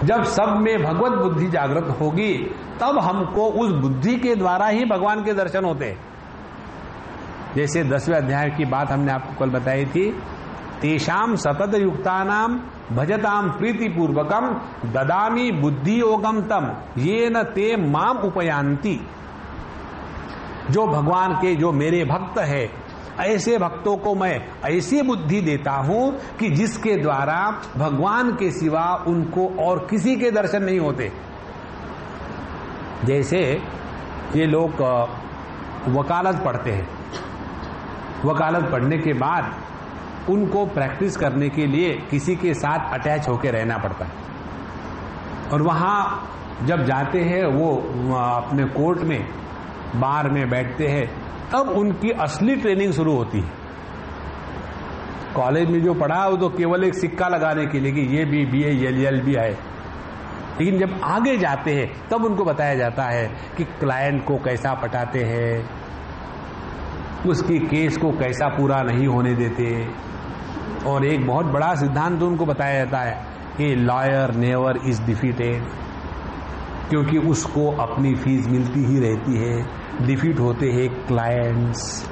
जब सब में भगवत बुद्धि जागृत होगी तब हमको उस बुद्धि के द्वारा ही भगवान के दर्शन होते हैं। जैसे 10वें अध्याय की बात हमने आपको कल बताई थी तेषाम सतत युक्तानाम भजताम प्रीतिपूर्वकम ददामी बुद्धि योगम तम येन ते माम उपयांति। जो भगवान के जो मेरे भक्त है, ऐसे भक्तों को मैं ऐसी बुद्धि देता हूं कि जिसके द्वारा भगवान के सिवा उनको और किसी के दर्शन नहीं होते। जैसे ये लोग वकालत पढ़ते हैं, वकालत पढ़ने के बाद उनको प्रैक्टिस करने के लिए किसी के साथ अटैच होकर रहना पड़ता है, और वहां जब जाते हैं वो अपने कोर्ट में बार में बैठते हैं, तब उनकी असली ट्रेनिंग शुरू होती है। कॉलेज में जो पढ़ा वो तो केवल एक सिक्का लगाने के लिए कि ये भी BA LLB है, लेकिन जब आगे जाते हैं तब उनको बताया जाता है कि क्लाइंट को कैसा पटाते हैं, उसकी केस को कैसा पूरा नहीं होने देते, और एक बहुत बड़ा सिद्धांत उनको बताया जाता है कि लॉयर नेवर इज डिफीटेड, क्योंकि उसको अपनी फीस मिलती ही रहती है, डिफीट होते हैं क्लाइंट्स।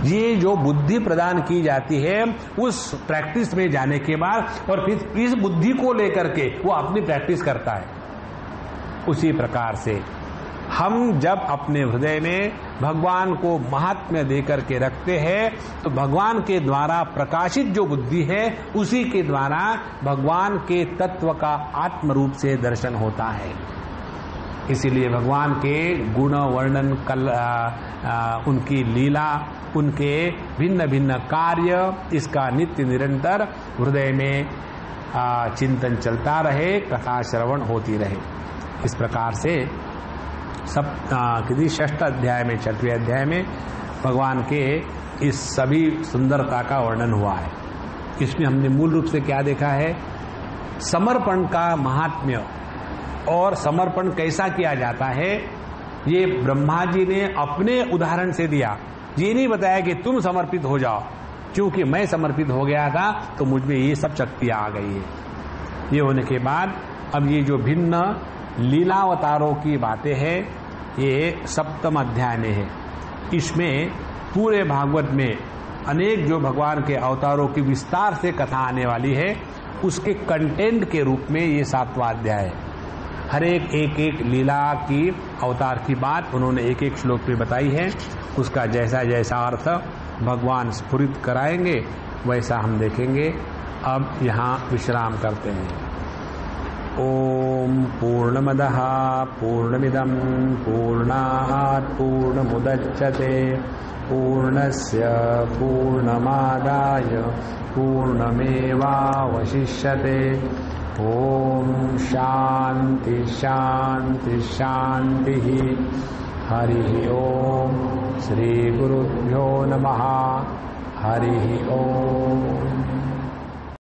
ये जो बुद्धि प्रदान की जाती है उस प्रैक्टिस में जाने के बाद, और फिर इस बुद्धि को लेकर के वो अपनी प्रैक्टिस करता है। उसी प्रकार से हम जब अपने हृदय में भगवान को महात्म्य देकर के रखते हैं, तो भगवान के द्वारा प्रकाशित जो बुद्धि है उसी के द्वारा भगवान के तत्व का आत्म रूप से दर्शन होता है। इसीलिए भगवान के गुण वर्णन, उनकी लीला, उनके भिन्न भिन्न कार्य, इसका नित्य निरंतर हृदय में चिंतन चलता रहे, कथा श्रवण होती रहे। इस प्रकार से षष्ठ अध्याय में, 6वें अध्याय में भगवान के इस सभी सुंदरता का वर्णन हुआ है। इसमें हमने मूल रूप से क्या देखा है, समर्पण का महात्म्य और समर्पण कैसा किया जाता है, ये ब्रह्मा जी ने अपने उदाहरण से दिया। ये नहीं बताया कि तुम समर्पित हो जाओ, क्योंकि मैं समर्पित हो गया था तो मुझ में ये सब शक्तियां आ गई है। ये होने के बाद अब ये जो भिन्न लीलावतारों की बातें हैं, ये 7वें अध्याय में है। इसमें पूरे भागवत में अनेक जो भगवान के अवतारों की विस्तार से कथा आने वाली है, उसके कंटेंट के रूप में ये 7वां अध्याय है। हर एक लीला की, अवतार की बात उन्होंने एक श्लोक में बताई है। उसका जैसा जैसा अर्थ भगवान स्फुरित कराएंगे वैसा हम देखेंगे। अब यहाँ विश्राम करते हैं। ओम पूर्णमदः पूर्णमिदं पूर्णात् पूर्णमुदच्यते पूर्णस्य पूर्णमादाय पूर्णमेवावशिष्यते। ओम शांति शांति शांति। हरि ओम। श्री गुरुभ्यो नमः। हरि ओम।